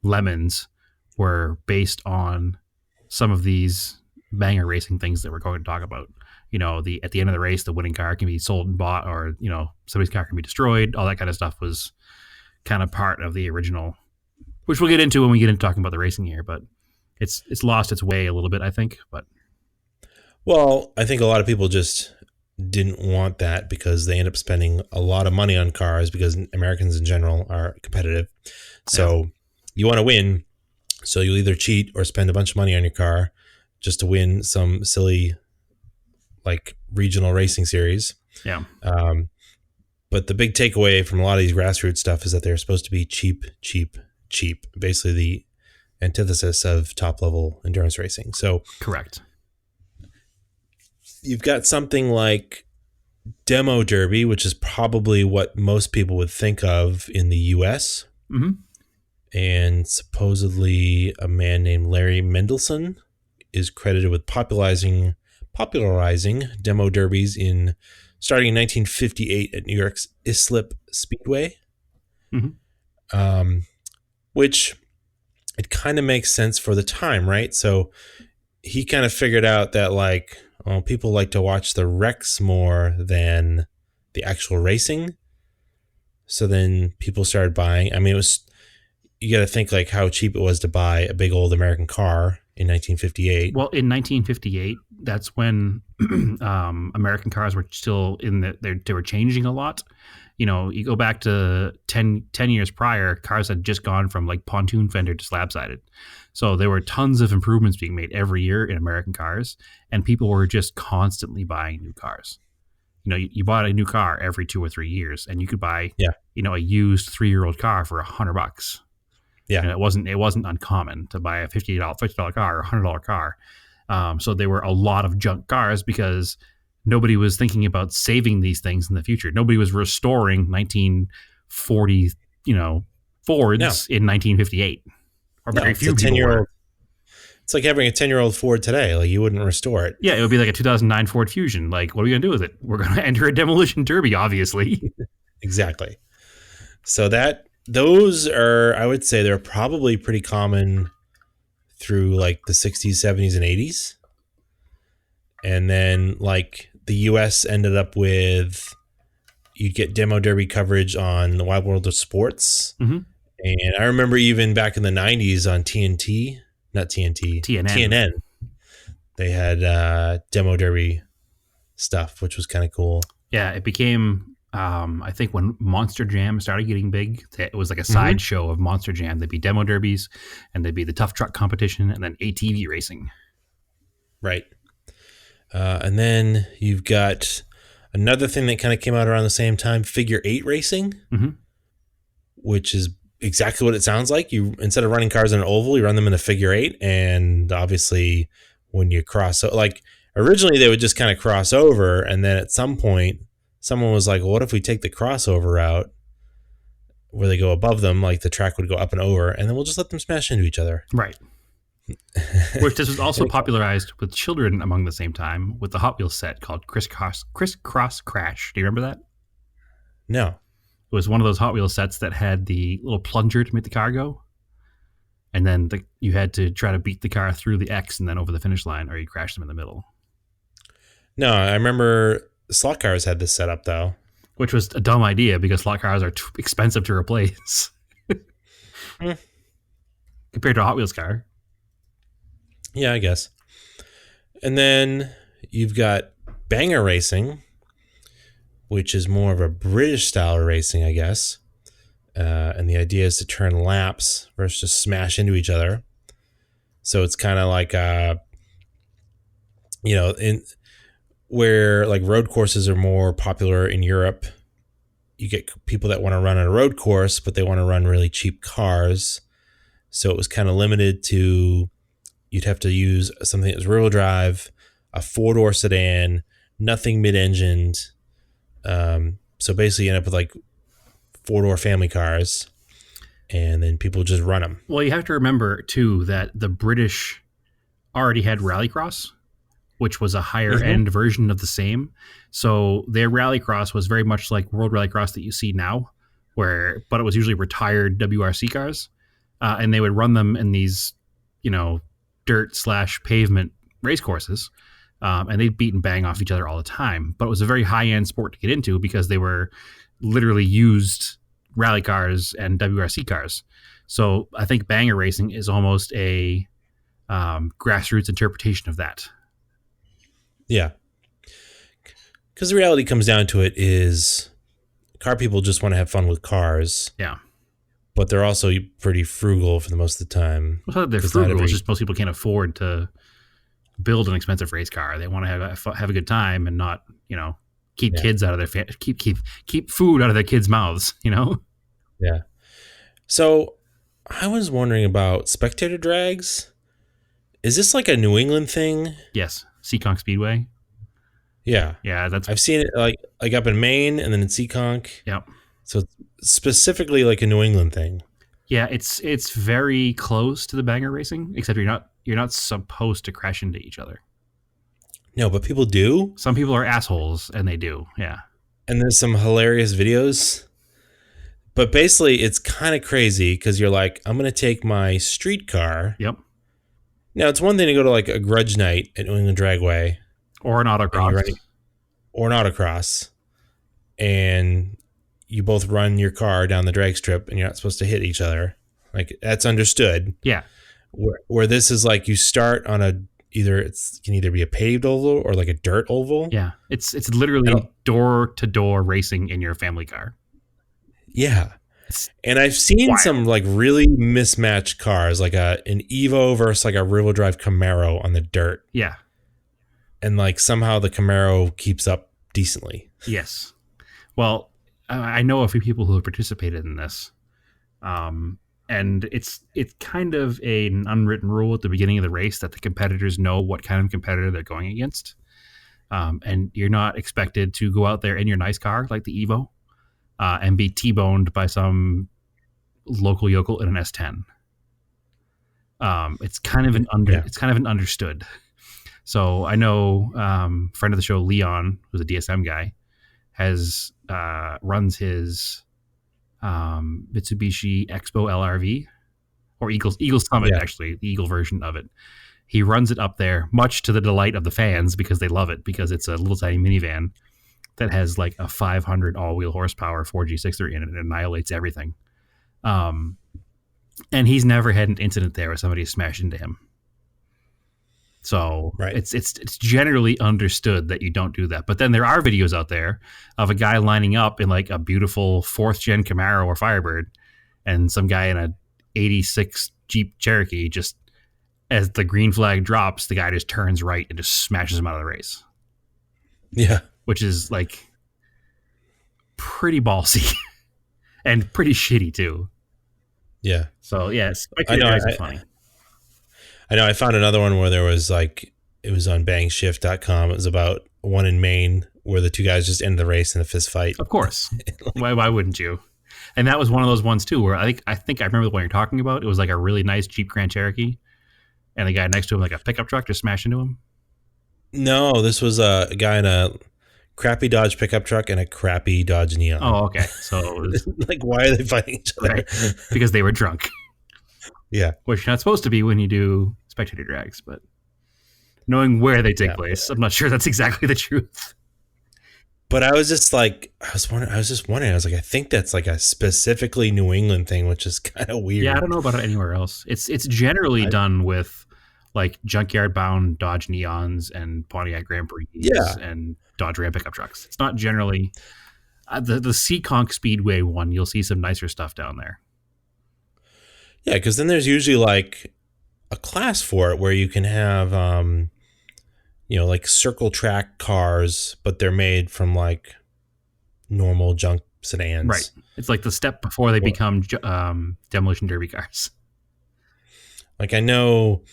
Lemons were based on some of these banger racing things that we're going to talk about. You know, at the end of the race, the winning car can be sold and bought, or somebody's car can be destroyed. All that kind of stuff was kind of part of the original, which we'll get into when we get into talking about the racing here. But it's lost its way a little bit, I think. But well, I think a lot of people just didn't want that because they end up spending a lot of money on cars because Americans in general are competitive. So you want to win. So you either cheat or spend a bunch of money on your car just to win some silly like regional racing series. Yeah. But the big takeaway from a lot of these grassroots stuff is that they're supposed to be cheap, cheap, cheap. Basically, the antithesis of top level endurance racing. So Correct. you've got something like Demo Derby, which is probably what most people would think of in the US. Mm-hmm. And supposedly a man named Larry Mendelson is credited with popularizing demo derbies in starting in 1958 at New York's Islip Speedway. Mm-hmm. Which it kind of makes sense for the time, right? So he kind of figured out that like, oh, people like to watch the wrecks more than the actual racing. So then people started buying. I mean, it was, you got to think like how cheap it was to buy a big old American car in 1958. Well, in 1958, that's when American cars were still they were changing a lot. You know, you go back to 10 years prior, cars had just gone from like pontoon fender to slab sided. So there were tons of improvements being made every year in American cars, and people were just constantly buying new cars. You know, you bought a new car every 2 or 3 years, and you could buy, Yeah. you know, a used 3-year-old car for $100. Yeah. You know, it wasn't uncommon to buy a $50 car or $100 car. So there were a lot of junk cars because nobody was thinking about saving these things in the future. Nobody was restoring 1940, you know, Fords No. in 1958. Or No, very it's few a people 10-year-old. were. It's like having a 10-year-old Ford today. Like you wouldn't restore it. Yeah, it would be like a 2009 Ford Fusion. Like, what are we going to do with it? We're going to enter a demolition derby, obviously. Exactly. So those are, I would say they're probably pretty common through like the 60s, 70s, and 80s. And then like the US ended up with, you'd get demo derby coverage on the Wide World of Sports. Mm-hmm. And I remember even back in the 90s on TNT, not TNT, TNN, they had demo derby stuff, which was kind of cool. Yeah, it became, I think when Monster Jam started getting big, it was like a sideshow of Monster Jam. There'd be demo derbies, and there'd be the tough truck competition, and then ATV racing. Right. And then you've got another thing that kind of came out around the same time, figure eight racing, which is exactly what it sounds like. You, instead of running cars in an oval, you run them in a figure eight. And obviously when you cross, so like originally they would just kind of cross over. And then at some point someone was like, well, what if we take the crossover route where they go above them? Like the track would go up and over, and then we'll just let them smash into each other. Right. Which this was also popularized with children among the same time with the Hot Wheels set called Crisscross Crash. Do you remember that? No. It was one of those Hot Wheels sets that had the little plunger to make the car go. And then you had to try to beat the car through the X and then over the finish line, or you crash them in the middle. No, I remember slot cars had this setup, though. Which was a dumb idea because slot cars are too expensive to replace. Compared to a Hot Wheels car. Yeah, I guess. And then you've got banger racing, which is more of a British style of racing, I guess. And the idea is to turn laps versus just smash into each other. So it's kind of like, in where like road courses are more popular in Europe, you get people that want to run on a road course, but they want to run really cheap cars. So it was kind of limited to, you'd have to use something that was rear-wheel drive, a four-door sedan, nothing mid-engined. So basically you end up with like four-door family cars, and then people just run them. Well, you have to remember, too, that the British already had Rallycross, which was a higher-end version of the same. So their Rallycross was very much like World Rallycross that you see now, but it was usually retired WRC cars. And they would run them in these, dirt/pavement race courses, and they'd beat and bang off each other all the time. But it was a very high-end sport to get into because they were literally used rally cars and WRC cars. So I think banger racing is almost a grassroots interpretation of that. Yeah. Because the reality comes down to it is car people just want to have fun with cars. Yeah. But they're also pretty frugal for the most of the time. Well, they're frugal. It's just most people can't afford to build an expensive race car. They want to have a good time and not, keep kids out of their keep food out of their kids' mouths. Yeah. So I was wondering about spectator drags. Is this like a New England thing? Yes, Seekonk Speedway. Yeah, Yeah, that's I've seen it like up in Maine and then in Seekonk. yep. So it's specifically like a New England thing. Yeah, it's very close to the banger racing, except you're not supposed to crash into each other. No, but people do, Some people are assholes, and they do. Yeah. and there's some hilarious videos. But basically, it's kind of crazy because you're like, I'm gonna take my street car. Yep. Now, it's one thing to go to like a grudge night at New England Dragway Or an and you're autocross. running, or an autocross, and you both run your car down the drag strip and you're not supposed to hit each other. Like that's understood. Yeah. Where this is like you start on a can either be a paved oval or like a dirt oval. Yeah. It's I don't, literally door to door racing in your family car. yeah. It's And I've seen wild. some like really mismatched cars, like an Evo versus like a rear wheel drive Camaro on the dirt, Yeah. and like somehow the Camaro keeps up decently. Yes. Well, I know a few people who have participated in this. And it's kind of an unwritten rule at the beginning of the race that the competitors know what kind of competitor they're going against. And you're not expected to go out there in your nice car like the Evo and be T-boned by some local yokel in an S10. Yeah, It's kind of an understood. So I know friend of the show Leon, who's a DSM guy, has runs his Mitsubishi Expo LRV or Eagle Summit, yeah, actually the Eagle version of it. He runs it up there, much to the delight of the fans because they love it because it's a little tiny minivan that has like a 500 all-wheel horsepower 4G63 in it. It annihilates everything. Um, and he's never had an incident there where somebody smashed into him. So right. it's generally understood that you don't do that. But then there are videos out there of a guy lining up in like a beautiful fourth gen Camaro or Firebird, and some guy in a '86 Jeep Cherokee just as the green flag drops, the guy just turns right and just smashes him out of the race, Yeah, which is like pretty ballsy and pretty shitty too. yeah. So yeah, I spectator know. drags is funny. I know. I found another one where there was like it was on bangshift.com. It was about one in Maine where the two guys just ended the race in a fist fight. Of course, why wouldn't you? And that was one of those ones too where I think I remember the one you're talking about. It was like a really nice Jeep Grand Cherokee, and the guy next to him like a pickup truck just smashed into him. No, this was a guy in a crappy Dodge pickup truck and a crappy Dodge Neon. Oh, okay. So it was Like, why are they fighting each other? right because they were drunk, Yeah, which you're not supposed to be when you do spectator drags. But knowing where they take yeah. place, I'm not sure that's exactly the truth. But I was just like, I was just wondering. I was like, I think that's like a specifically New England thing, which is kind of Yeah, I weird. don't know about it anywhere else. It's generally I, done with like junkyard bound Dodge Neons and Pontiac Grand Prix yeah, and Dodge Ram pickup trucks. It's not generally the Seekonk Speedway one. You'll see some nicer stuff down there. yeah. Because then there's usually like a class for it where you can have, like circle track cars, but they're made from like normal junk Right. sedans. It's like the step before they Or, become demolition derby cars. like I know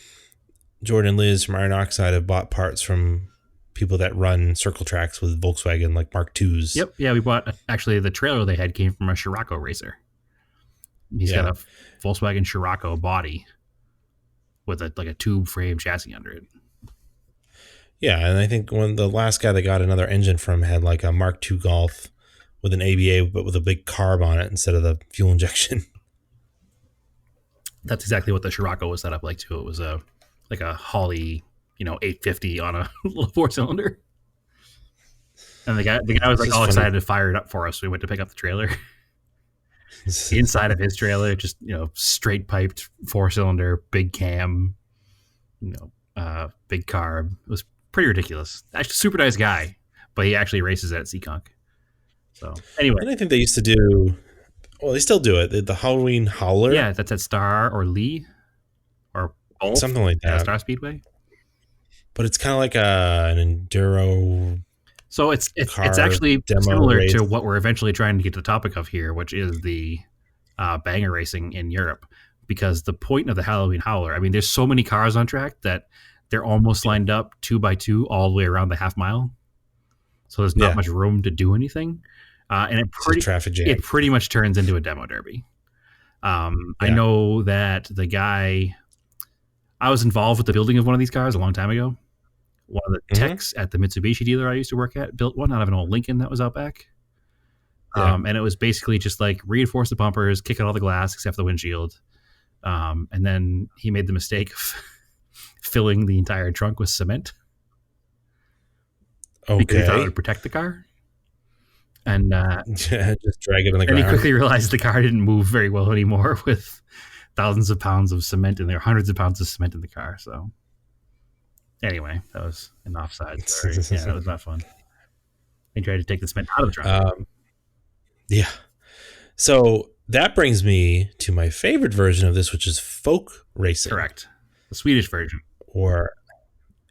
Jordan and Liz from Iron Oxide have bought parts from people that run circle tracks with Volkswagen, like Mark IIs. Yep. Yeah, we bought actually the trailer they had came from a Scirocco racer. He's got Yeah. a Volkswagen Scirocco body with a tube frame chassis under it. Yeah. And I think when the last guy that got another engine from had like a Mark II Golf with an ABA, but with a big carb on it instead of the fuel injection. That's exactly what the Scirocco was set up like too. It was a Holly, 850 on a little four cylinder. And the guy was It's like just all funny. excited to fire it up for us. So we went to pick up the trailer. Inside of his trailer, just straight piped four cylinder, big cam, big carb. It was pretty ridiculous. Actually, super nice guy, but he actually races at Seekonk. So anyway, And I think they used to do, well, they still do it. The Halloween Howler, yeah, that's at Star or Lee or both. something like Yeah, that. Star Speedway. But it's kind of like an enduro So it's car actually demo similar to race. what we're eventually trying to get to the topic of here, which is the banger racing in Europe. because the point of the Halloween Howler, I mean, there's so many cars on track that they're almost Yeah. lined up 2 by 2 all the way around the half mile. So there's not Yeah. much room to do anything, and It's a traffic jam. it pretty much turns into a demo derby. I Yeah. know that the guy I was involved with the building of one of these cars a long time ago. One of the Hmm. techs at the Mitsubishi dealer I used to work at built one out of an old Lincoln that was out back. Yeah. And it was basically just like reinforce the bumpers, kick out all the glass except for the windshield. And then he made the mistake of filling the entire trunk with cement because he thought it would Okay. protect the car. And Just drag it on the then he ground. quickly realized the car didn't move very well anymore with thousands of pounds of cement in there, hundreds of pounds of cement in the car. So anyway, that was an offside story. Yeah, that was not fun. They tried to take the cement out of the trunk. um, yeah. So that brings me to my favorite version of this, which is folk racing. Correct. The Swedish version. Or,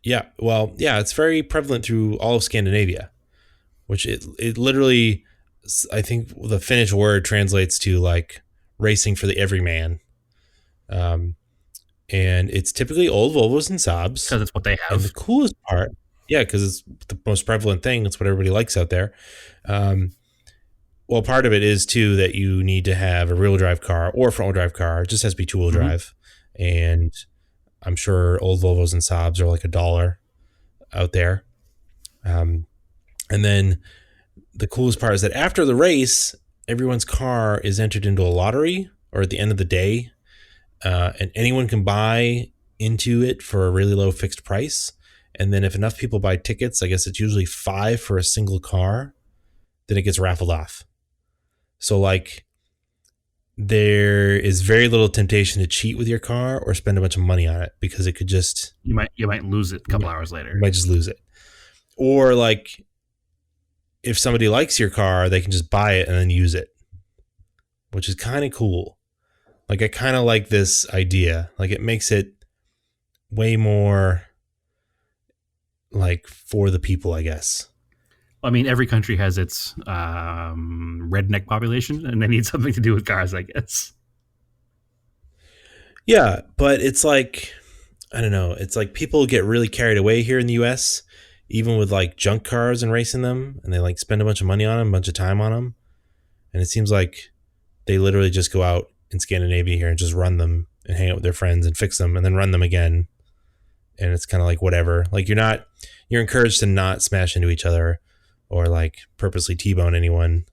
yeah, well, yeah, it's very prevalent through all of Scandinavia, which it literally, I think the Finnish word translates to like racing for the everyman. Um, and it's typically old Volvos and Saabs. Because it's what they And the have. coolest part, yeah, because it's the most prevalent thing. It's what everybody likes out there. Um, well, part of it is too that you need to have a rear-wheel drive car or a front-wheel drive car. It just has to be two-wheel Mm-hmm. drive, and I'm sure old Volvos and Saabs are like $1 out there. And then the coolest part is that after the race, everyone's car is entered into a lottery, or at the end of the day, and anyone can buy into it for a really low fixed price. And then if enough people buy tickets, I guess it's usually 5 for a single car, then it gets raffled off. So like there is very little temptation to cheat with your car or spend a bunch of money on it, because it could just, You might lose it a couple hours you later. might just lose it. Or like if somebody likes your car, they can just buy it and then use it, which is kind of cool. Like I kind of like this idea. Like it makes it way more like for the people, I guess. I mean, every country has its redneck population, and they need something to do with cars, I guess. Yeah, but it's like, I don't know. It's like people get really carried away here in the US, even with like junk cars and racing them, and they like spend a bunch of money on them, a bunch of time on them. And it seems like they literally just go out in Scandinavia here and just run them and hang out with their friends and fix them and then run them again. And it's kind of like whatever. Like you're encouraged to not smash into each other or like purposely T-bone anyone.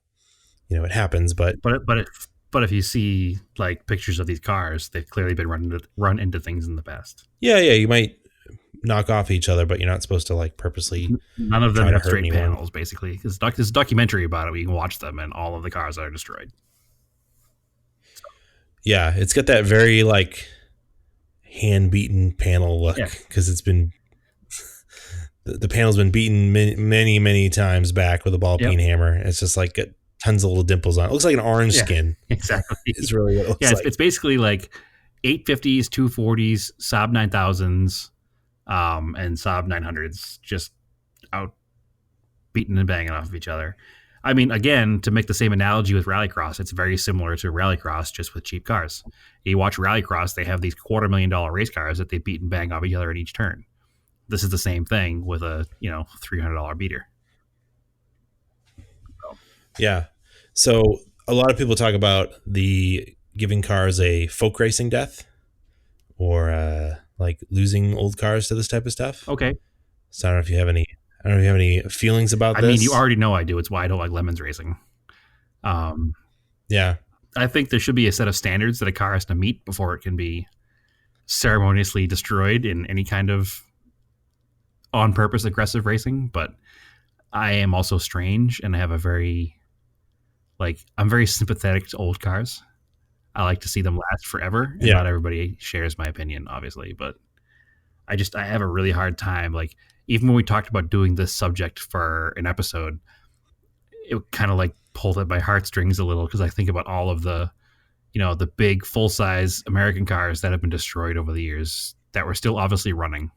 You know, it happens, but But if you see like pictures of these cars, they've clearly been run into things in the past. yeah, you might knock off each other, but you're not supposed to like purposely None of them try to have hurt straight anyone. panels, basically. There's a documentary about it where you can watch them, and all of the cars are destroyed. Yeah, it's got that very like hand beaten panel look, Yeah. because it's been the panel's been beaten many times back with a ball Yep. peen hammer. It's just like got tons of little dimples on it. It looks like an orange Yeah. skin. Exactly. Is really what it looks Yeah, like. it's basically like 850s, 240s, Saab 9000s, and Saab 900s just out beating and banging off of each other. I mean, again, to make the same analogy with rallycross, it's very similar to rallycross, just with cheap cars. You watch rallycross, they have these $250,000 race cars that they beat and bang off each other at each turn. This is the same thing with a $300 beater. Yeah. So a lot of people talk about the giving cars a folk racing death, or like losing old cars to this type of stuff. Okay. So I don't know if you have any. I don't know if you have any feelings about I this. mean, you already know I do. It's why I don't like lemons racing. Yeah. I think there should be a set of standards that a car has to meet before it can be ceremoniously destroyed in any kind of on purpose aggressive racing. But I am also strange, and I have I'm very sympathetic to old cars. I like to see them last forever, and Yeah. not everybody shares my opinion, obviously. But I have a really hard time. Like, even when we talked about doing this subject for an episode, it kind of like pulled at my heartstrings a little, because I think about all of the big full size American cars that have been destroyed over the years, that were still obviously running,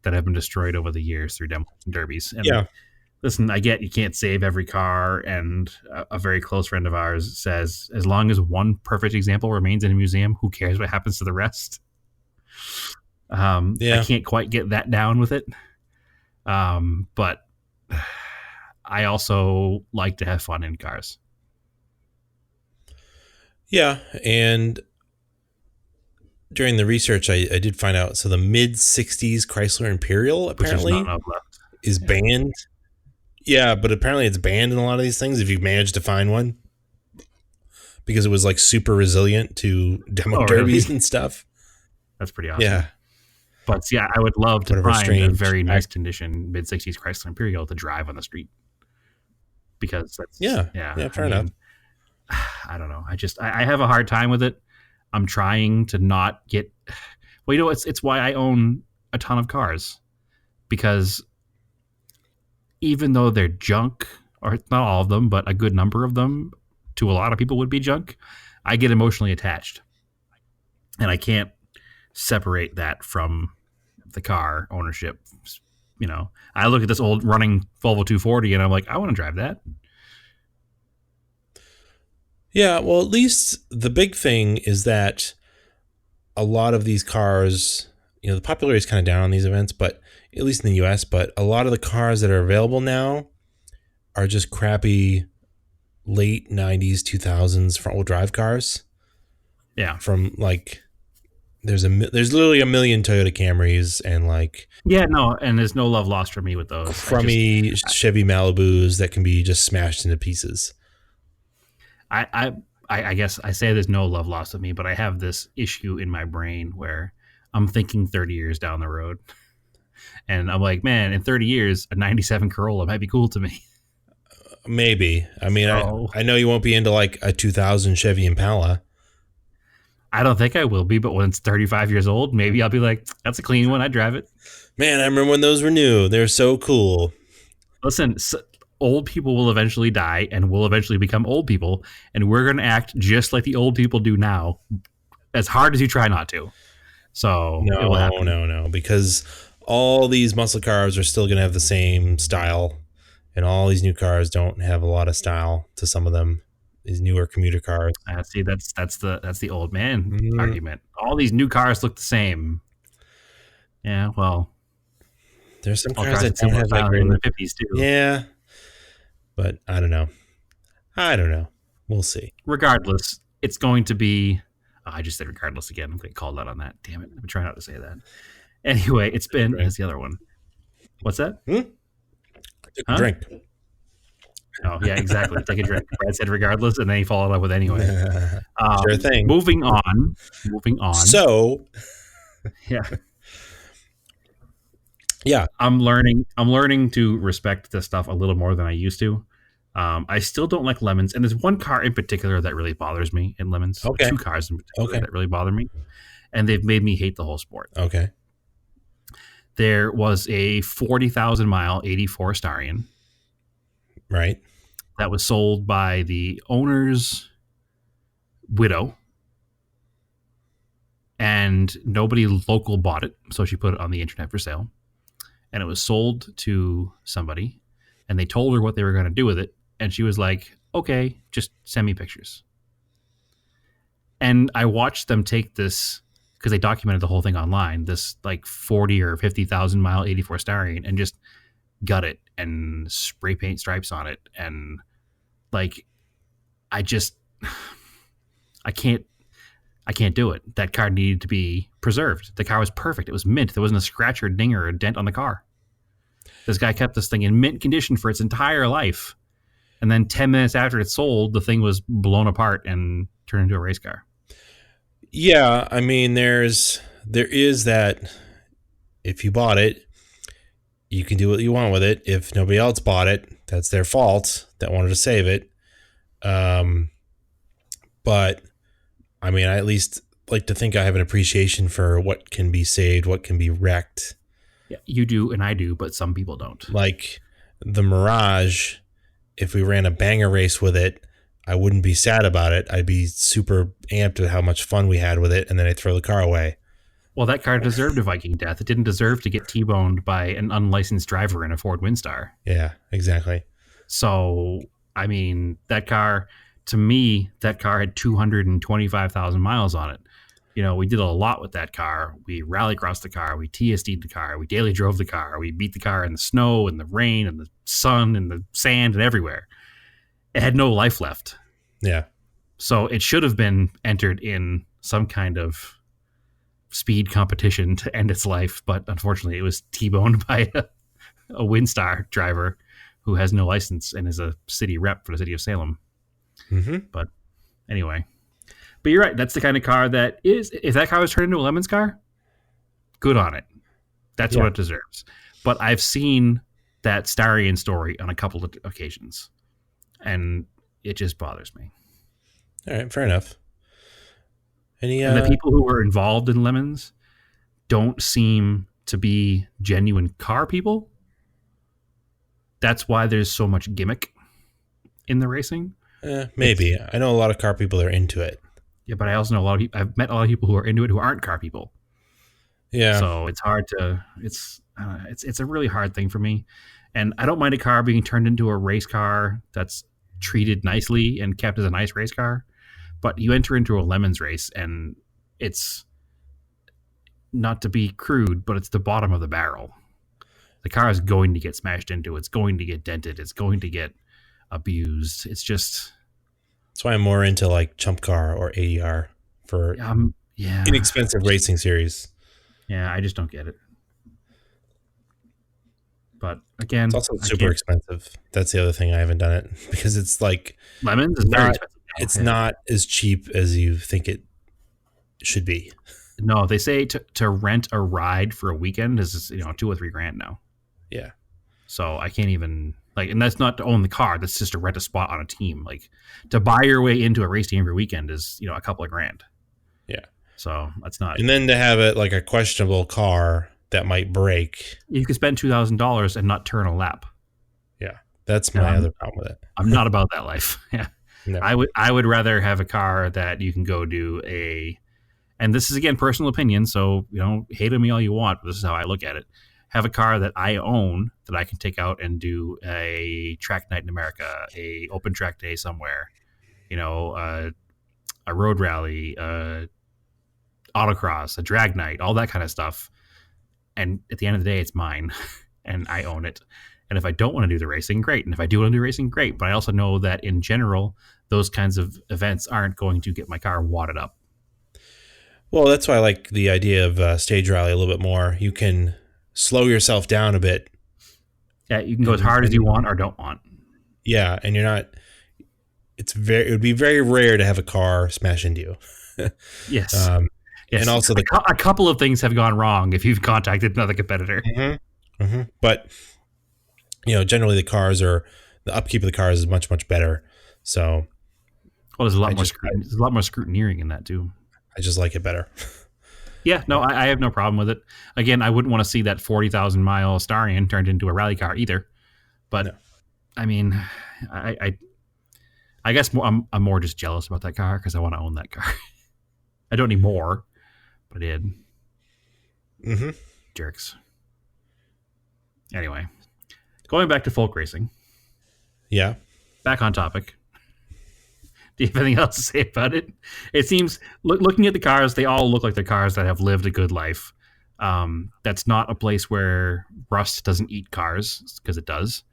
that have been destroyed over the years through demos and derbies. And Yeah. listen, I get you can't save every car, and a very close friend of ours says as long as one perfect example remains in a museum, who cares what happens to the rest? I Yeah. can't quite get that down with it, but I also like to have fun in cars, Yeah. And during the research, I did find out. So the mid 60s Chrysler Imperial which there's not apparently enough left. is Yeah. banned. Yeah, but apparently it's banned in a lot of these things if you manage to find one because it was like super resilient to demo Oh, derbies really? and stuff. That's pretty awesome. Yeah. But yeah, I would love to Whatever find a strange. very nice condition mid '60s Chrysler Imperial to drive on the street, because that's Yeah. yeah. Yeah. I Fair enough. mean, I don't know. I have a hard time with it. I'm trying to not get. Well, it's why I own a ton of cars, because even though they're junk, or not all of them, but a good number of them, to a lot of people would be junk, I get emotionally attached, and I can't separate that from the car ownership. I look at this old running Volvo 240 and I'm like, I want to drive that. Yeah. Well, at least the big thing is that a lot of these cars, the popularity is kind of down on these events, but at least in the US, but a lot of the cars that are available now are just crappy late 90s, 2000s front wheel drive cars Yeah. from like there's literally a million Toyota Camrys and like Yeah, no, and there's no love lost for me with those. crummy Chevy Malibus that can be just smashed into pieces. I guess I say there's no love lost with me, but I have this issue in my brain where I'm thinking 30 years down the road. And I'm like, man, in 30 years, a 97 Corolla might be cool to me. Maybe. I mean, So I know you won't be into like a 2000 Chevy Impala. I don't think I will be, but when it's 35 years old, maybe I'll be like, that's a clean one. I drive it. Man, I remember when those were new. They're so cool. Listen, old people will eventually die and will eventually become old people, and we're going to act just like the old people do now, as hard as you try not to. So it will happen. No, because all these muscle cars are still going to have the same style, and all these new cars don't have a lot of style to some of them. These newer commuter cars. See, that's the old man argument. All these new cars look the same. Yeah, well, There's some all cars cars that don't have that great. in the 50s too. Yeah, but I don't know. We'll see. Regardless, it's going to be. Oh, I just said regardless again. I'm getting called out on that. Damn it! I'm trying not to say that. Anyway, it's been. That's the other one. What's that? Take a drink. Oh yeah, exactly. Take a drink. Brad said regardless, and then he followed up with anyway. Sure thing. Moving on. So, yeah, yeah. I'm learning to respect this stuff a little more than I used to. I still don't like lemons, and there's one car in particular that really bothers me in lemons. Okay. Two cars in particular that really bother me, and they've made me hate the whole sport. Okay. There was a 40,000 mile 84 Starion. Right. That was sold by the owner's widow, and nobody local bought it, so she put it on the internet for sale. And it was sold to somebody, and they told her what they were going to do with it, and she was like, okay, just send me pictures. And I watched them take this, because they documented the whole thing online, this like 40 or 50,000 mile 84 Starion, and just gut it and spray paint stripes on it. And like, I can't do it. That car needed to be preserved. The car was perfect. It was mint. There wasn't a scratch or ding or a dent on the car. This guy kept this thing in mint condition for its entire life. And then 10 minutes after it sold, the thing was blown apart and turned into a race car. Yeah, I mean, there is that if you bought it, you can do what you want with it. If nobody else bought it, that's their fault that wanted to save it. But I mean, I at least like to think I have an appreciation for what can be saved, what can be wrecked. Yeah, you do and I do, but some people don't. Like the Mirage, if we ran a banger race with it, I wouldn't be sad about it. I'd be super amped at how much fun we had with it, and then I'd throw the car away. Well, that car deserved a Viking death. It didn't deserve to get T-boned by an unlicensed driver in a Ford Windstar. Yeah, exactly. So, I mean, that car, to me, that car had 225,000 miles on it. We did a lot with that car. We rallycrossed the car. We TSD'd the car. We daily drove the car. We beat the car in the snow and the rain and the sun and the sand and everywhere. It had no life left. Yeah. So it should have been entered in some kind of speed competition to end its life. But unfortunately, it was T-boned by a Windstar driver who has no license and is a city rep for the city of Salem. Mm-hmm. But anyway, but you're right. That's the kind of car that is. If that car was turned into a Lemons car, good on it. That's Yeah. what it deserves. But I've seen that Starion story on a couple of occasions, and it just bothers me. All right. Fair enough. Any? And the people who were involved in Lemons don't seem to be genuine car people. That's why there's so much gimmick in the racing. Maybe. I know a lot of car people that are into it. Yeah, but I also know a lot of people. I've met a lot of people who are into it who aren't car people. Yeah. So it's hard to. It's a really hard thing for me, and I don't mind a car being turned into a race car that's treated nicely and kept as a nice race car. But you enter into a Lemons race, and it's not to be crude, but it's the bottom of the barrel. The car is going to get smashed into. It's going to get dented. It's going to get abused. It's just. That's why I'm more into like Chump Car or ADR for Yeah. inexpensive racing series. Yeah, I just don't get it. But again, It's also super expensive. That's the other thing I haven't done it because it's like Lemons is very expensive now. It's not as cheap as you think it should be. No, they say to rent a ride for a weekend is $2 or $3 now. Yeah. So I can't even and that's not to own the car. That's just to rent a spot on a team. Like to buy your way into a race team every weekend is a couple of grand. Yeah. So that's not. And then to have it like a questionable car that might break. You could spend $2,000 and not turn a lap. Yeah, that's my other problem with it. I'm not about that life. Yeah, no. I would rather have a car that you can go do a. And this is again personal opinion, so hate on me all you want. But this is how I look at it. Have a car that I own that I can take out and do a track night in America, a open track day somewhere, a road rally, autocross, a drag night, all that kind of stuff. And at the end of the day, it's mine and I own it. And if I don't want to do the racing, great. And if I do want to do racing, great. But I also know that in general, those kinds of events aren't going to get my car wadded up. Well, that's why I like the idea of stage rally a little bit more. You can slow yourself down a bit. Yeah, you can go as hard as you want or don't want. Yeah, and you're not. It would be very rare to have a car smash into you. Yes. Yes. And also a couple of things have gone wrong if you've contacted another competitor. Mm-hmm. Mm-hmm. But generally the upkeep of the cars is much, much better. So well, there's a lot more scrutineering in that too. I just like it better. Yeah, no, I have no problem with it. Again, I wouldn't want to see that 40,000 mile Starion turned into a rally car either. But no. I mean, I guess I'm more just jealous about that car because I want to own that car. I don't need more. I did. Mm-hmm. Jerks. Anyway, going back to folk racing. Yeah. Back on topic. Do you have anything else to say about it? It seems, looking at the cars, they all look like they're cars that have lived a good life. That's not a place where rust doesn't eat cars, because it does.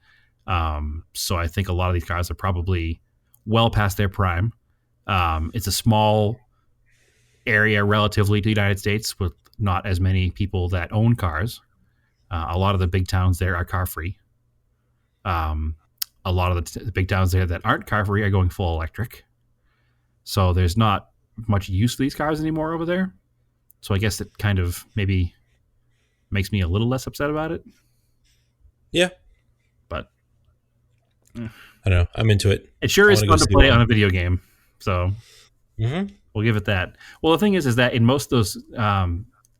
So I think a lot of these cars are probably well past their prime. It's a small area relatively to the United States with not as many people that own cars. A lot of the big towns there are car free. A lot of the big towns there that aren't car free are going full electric. So there's not much use for these cars anymore over there. So I guess it kind of maybe makes me a little less upset about it. Yeah. But I don't know. I'm into it. It sure is fun to play on a video game. So we'll give it that. Well, the thing is that in most of those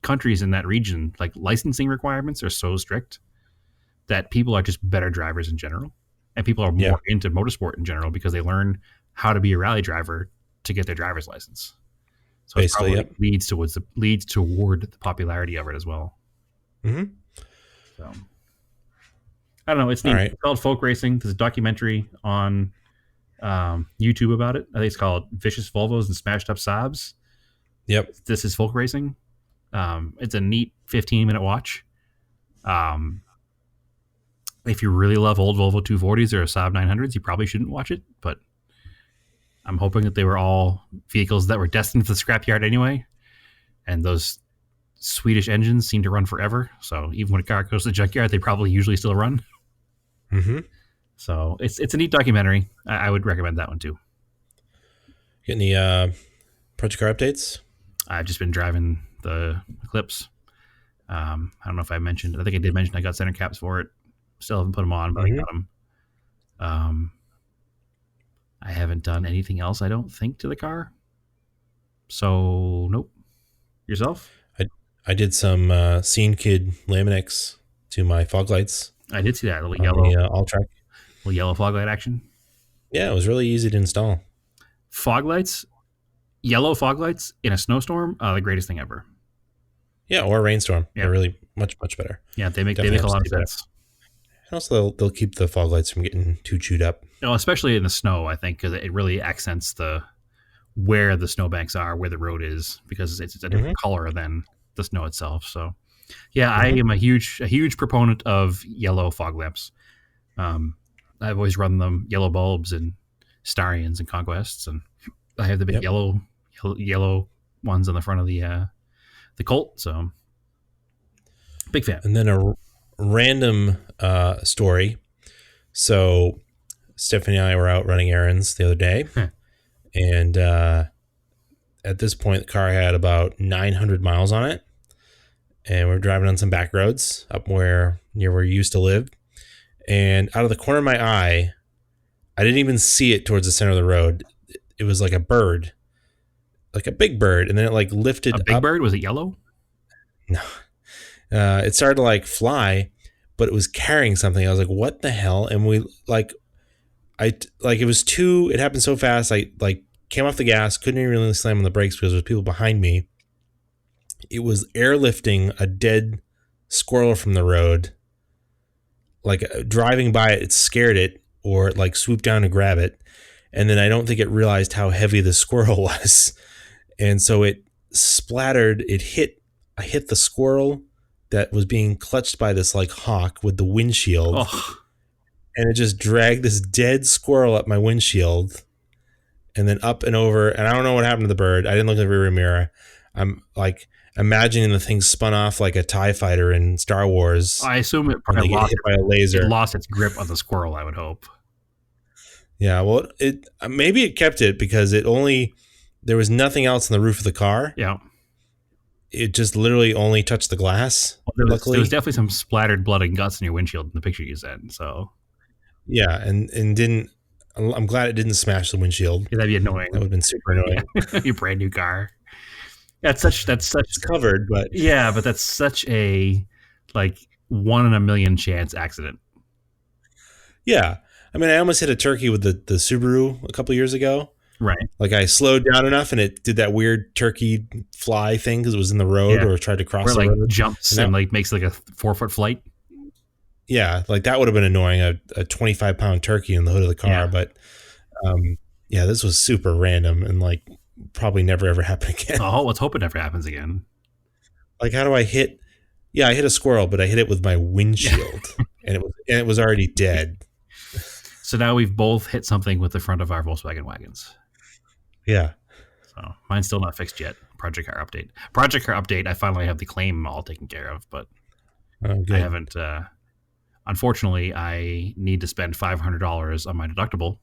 countries in that region, like licensing requirements are so strict that people are just better drivers in general. And people are more into motorsport in general because they learn how to be a rally driver to get their driver's license. So it's Basically, probably yep. leads toward the popularity of it as well. Mm-hmm. So I don't know. It's All neat. right. It's called folk racing. There's a documentary on YouTube about it. I think it's called Vicious Volvos and Smashed Up Saabs. Yep. This is folk racing. It's a neat 15-minute watch. Um, if you really love old Volvo 240s or Saab 900s, you probably shouldn't watch it. But I'm hoping that they were all vehicles that were destined for the scrapyard anyway. And those Swedish engines seem to run forever. So even when a car goes to the junkyard, they probably usually still run. Mm-hmm. So it's a neat documentary. I would recommend that one too. Get any Project Car updates? I've just been driving the Eclipse. I don't know if I mentioned. I think I did mention I got center caps for it. Still haven't put them on, but I Mm-hmm. got them. I haven't done anything else. I don't think to the car. So nope. Yourself? I did some Scene Kid Laminix to my fog lights I did see that on the Alltrack. little yellow fog light action. Yeah, it was really easy to install. Fog lights, yellow fog lights in a snowstorm, the greatest thing ever. Yeah, or a rainstorm. Yeah, They're really much better. yeah, they make Definitely a helps lot of keep it up. sense. And also, they'll keep the fog lights from getting too chewed up. You know, especially in the snow, I think, because it really accents the where the snowbanks are, where the road is, because it's a Mm-hmm. different color than the snow itself. So, yeah, I Mm-hmm. am a huge proponent of yellow fog lamps. Um, I've always run them yellow bulbs and Starions and Conquests, and I have the big Yep. yellow ones on the front of the Colt. So, big fan. And then a random story. So Stephanie and I were out running errands the other day, and at this point, the car had about 900 miles on it, and we're driving on some back roads up near where you used to live. And out of the corner of my eye, I didn't even see it towards the center of the road. It was like a bird, like a big bird, and then it like A lifted big up. bird, was it yellow? No, it started to like fly, but it was carrying something. I was like, "What the hell?" And we like, it was too. It happened so fast. I like came off the gas, couldn't even really slam on the brakes because there was people behind me. It was airlifting a dead squirrel from the road. Like driving by it, it scared it, or it like swooped down to grab it, and then I don't think it realized how heavy the squirrel was, and so it splattered. I hit the squirrel that was being clutched by this like hawk with the windshield, Oh, and it just dragged this dead squirrel up my windshield, and then up and over. And I don't know what happened to the bird. I didn't look in the rearview mirror. I'm like imagining the thing spun off like a TIE fighter in Star Wars I assume it when they probably get hit by a laser. lost its grip on the squirrel. I would hope. Yeah, well, it maybe it kept it because there was nothing else on the roof of the car. Yeah. It just literally only touched the glass. Well, there Luckily, was definitely some splattered blood and guts in your windshield in the picture you sent. So yeah, and didn't. I'm glad it didn't smash the windshield. yeah, that'd be That would annoying. have been super annoying. Your brand new car. That's such. It's covered, but Yeah, but that's such a like 1 in a million chance accident. yeah. I mean, I almost hit a turkey with the Subaru a couple years ago. Right. Like I slowed down enough, and it did that weird turkey fly thing because it was in the road Yeah. or tried to cross Where the like road. jumps And and like makes like a 4 foot flight. Yeah, like that would have been annoying, a 25-pound turkey in the hood of the car. Yeah. But yeah, this was super random and like probably never ever happen again. Oh, let's hope it never happens again. Like, how do I hit? Yeah, I hit a squirrel, but I hit it with my windshield, and it was already dead. So now we've both hit something with the front of our Volkswagen wagons. Yeah. So mine's still not fixed yet. Project car update. Project car update. I finally have the claim all taken care of, but Oh, good. I haven't. Unfortunately, I need to spend $500 on my deductible,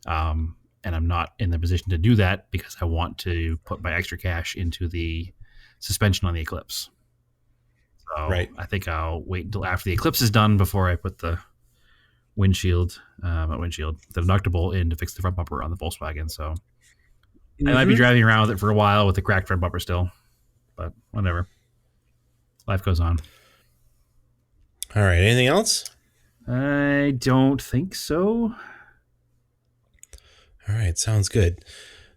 and I'm not in the position to do that because I want to put my extra cash into the suspension on the Eclipse. So Right. I think I'll wait until after the Eclipse is done before I put the the deductible in to fix the front bumper on the Volkswagen. So I might be driving around with it for a while with the cracked front bumper still, but whatever. Life goes on. All right. Anything else? I don't think so. All right. Sounds good.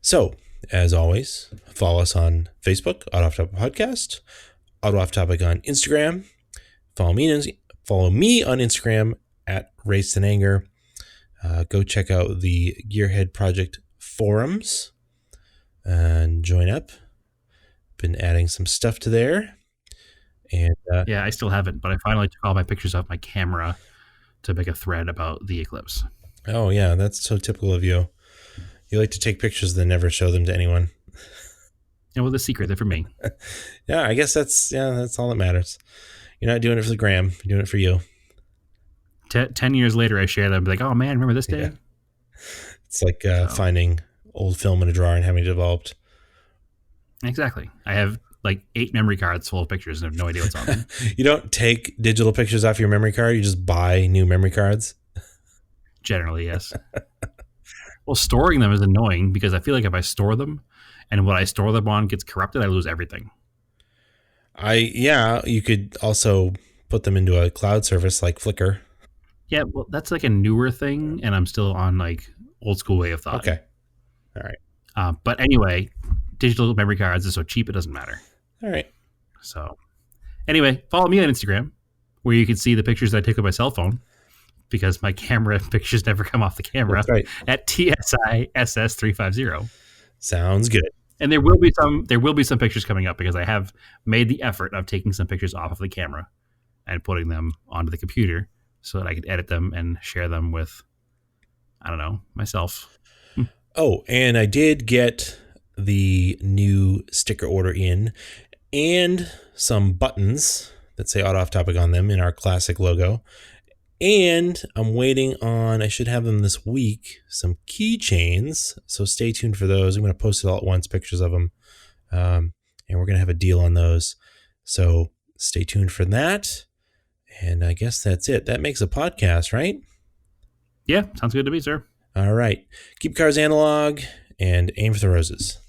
So as always, follow us on Facebook, Auto Off Topic Podcast, Auto Off Topic on Instagram. Follow me on Instagram at Race and Anger. Go check out the Gearhead Project forums and join up. Been adding some stuff to there. And Yeah, I still haven't, but I finally took all my pictures off my camera to make a thread about the eclipse. oh yeah, that's so typical of you. You like to take pictures then never show them to anyone. And with a secret, they're for me. Yeah, I guess that's all that matters. You're not doing it for the gram. You're doing it for you. 10 years later, I share them. Be like, oh man, remember this day? Yeah. It's like finding old film in a drawer and having it developed. Exactly. I have like 8 memory cards full of pictures and have no idea what's on them. You don't take digital pictures off your memory card. You just buy new memory cards. Generally, yes. Well, storing them is annoying because I feel like if I store them and what I store them on gets corrupted, I lose everything. You could also put them into a cloud service like Flickr. Yeah, well, that's like a newer thing, and I'm still on like old school way of thought. Okay. All right. But anyway, digital memory cards are so cheap it doesn't matter. All right. So anyway, follow me on Instagram where you can see the pictures I take with my cell phone because my camera pictures never come off the camera. That's right. At TSISS350. Sounds good. And there will be some pictures coming up because I have made the effort of taking some pictures off of the camera and putting them onto the computer so that I could edit them and share them with, I don't know, myself. Oh, and I did get the new sticker order in and some buttons that say Auto Off Topic on them in our classic logo. And I'm waiting on, I should have them this week, some keychains. So stay tuned for those. I'm going to post it all at once, pictures of them. And we're going to have a deal on those. So stay tuned for that. And I guess that's it. That makes a podcast, right? Yeah, sounds good to me, sir. All right. Keep cars analog and aim for the roses.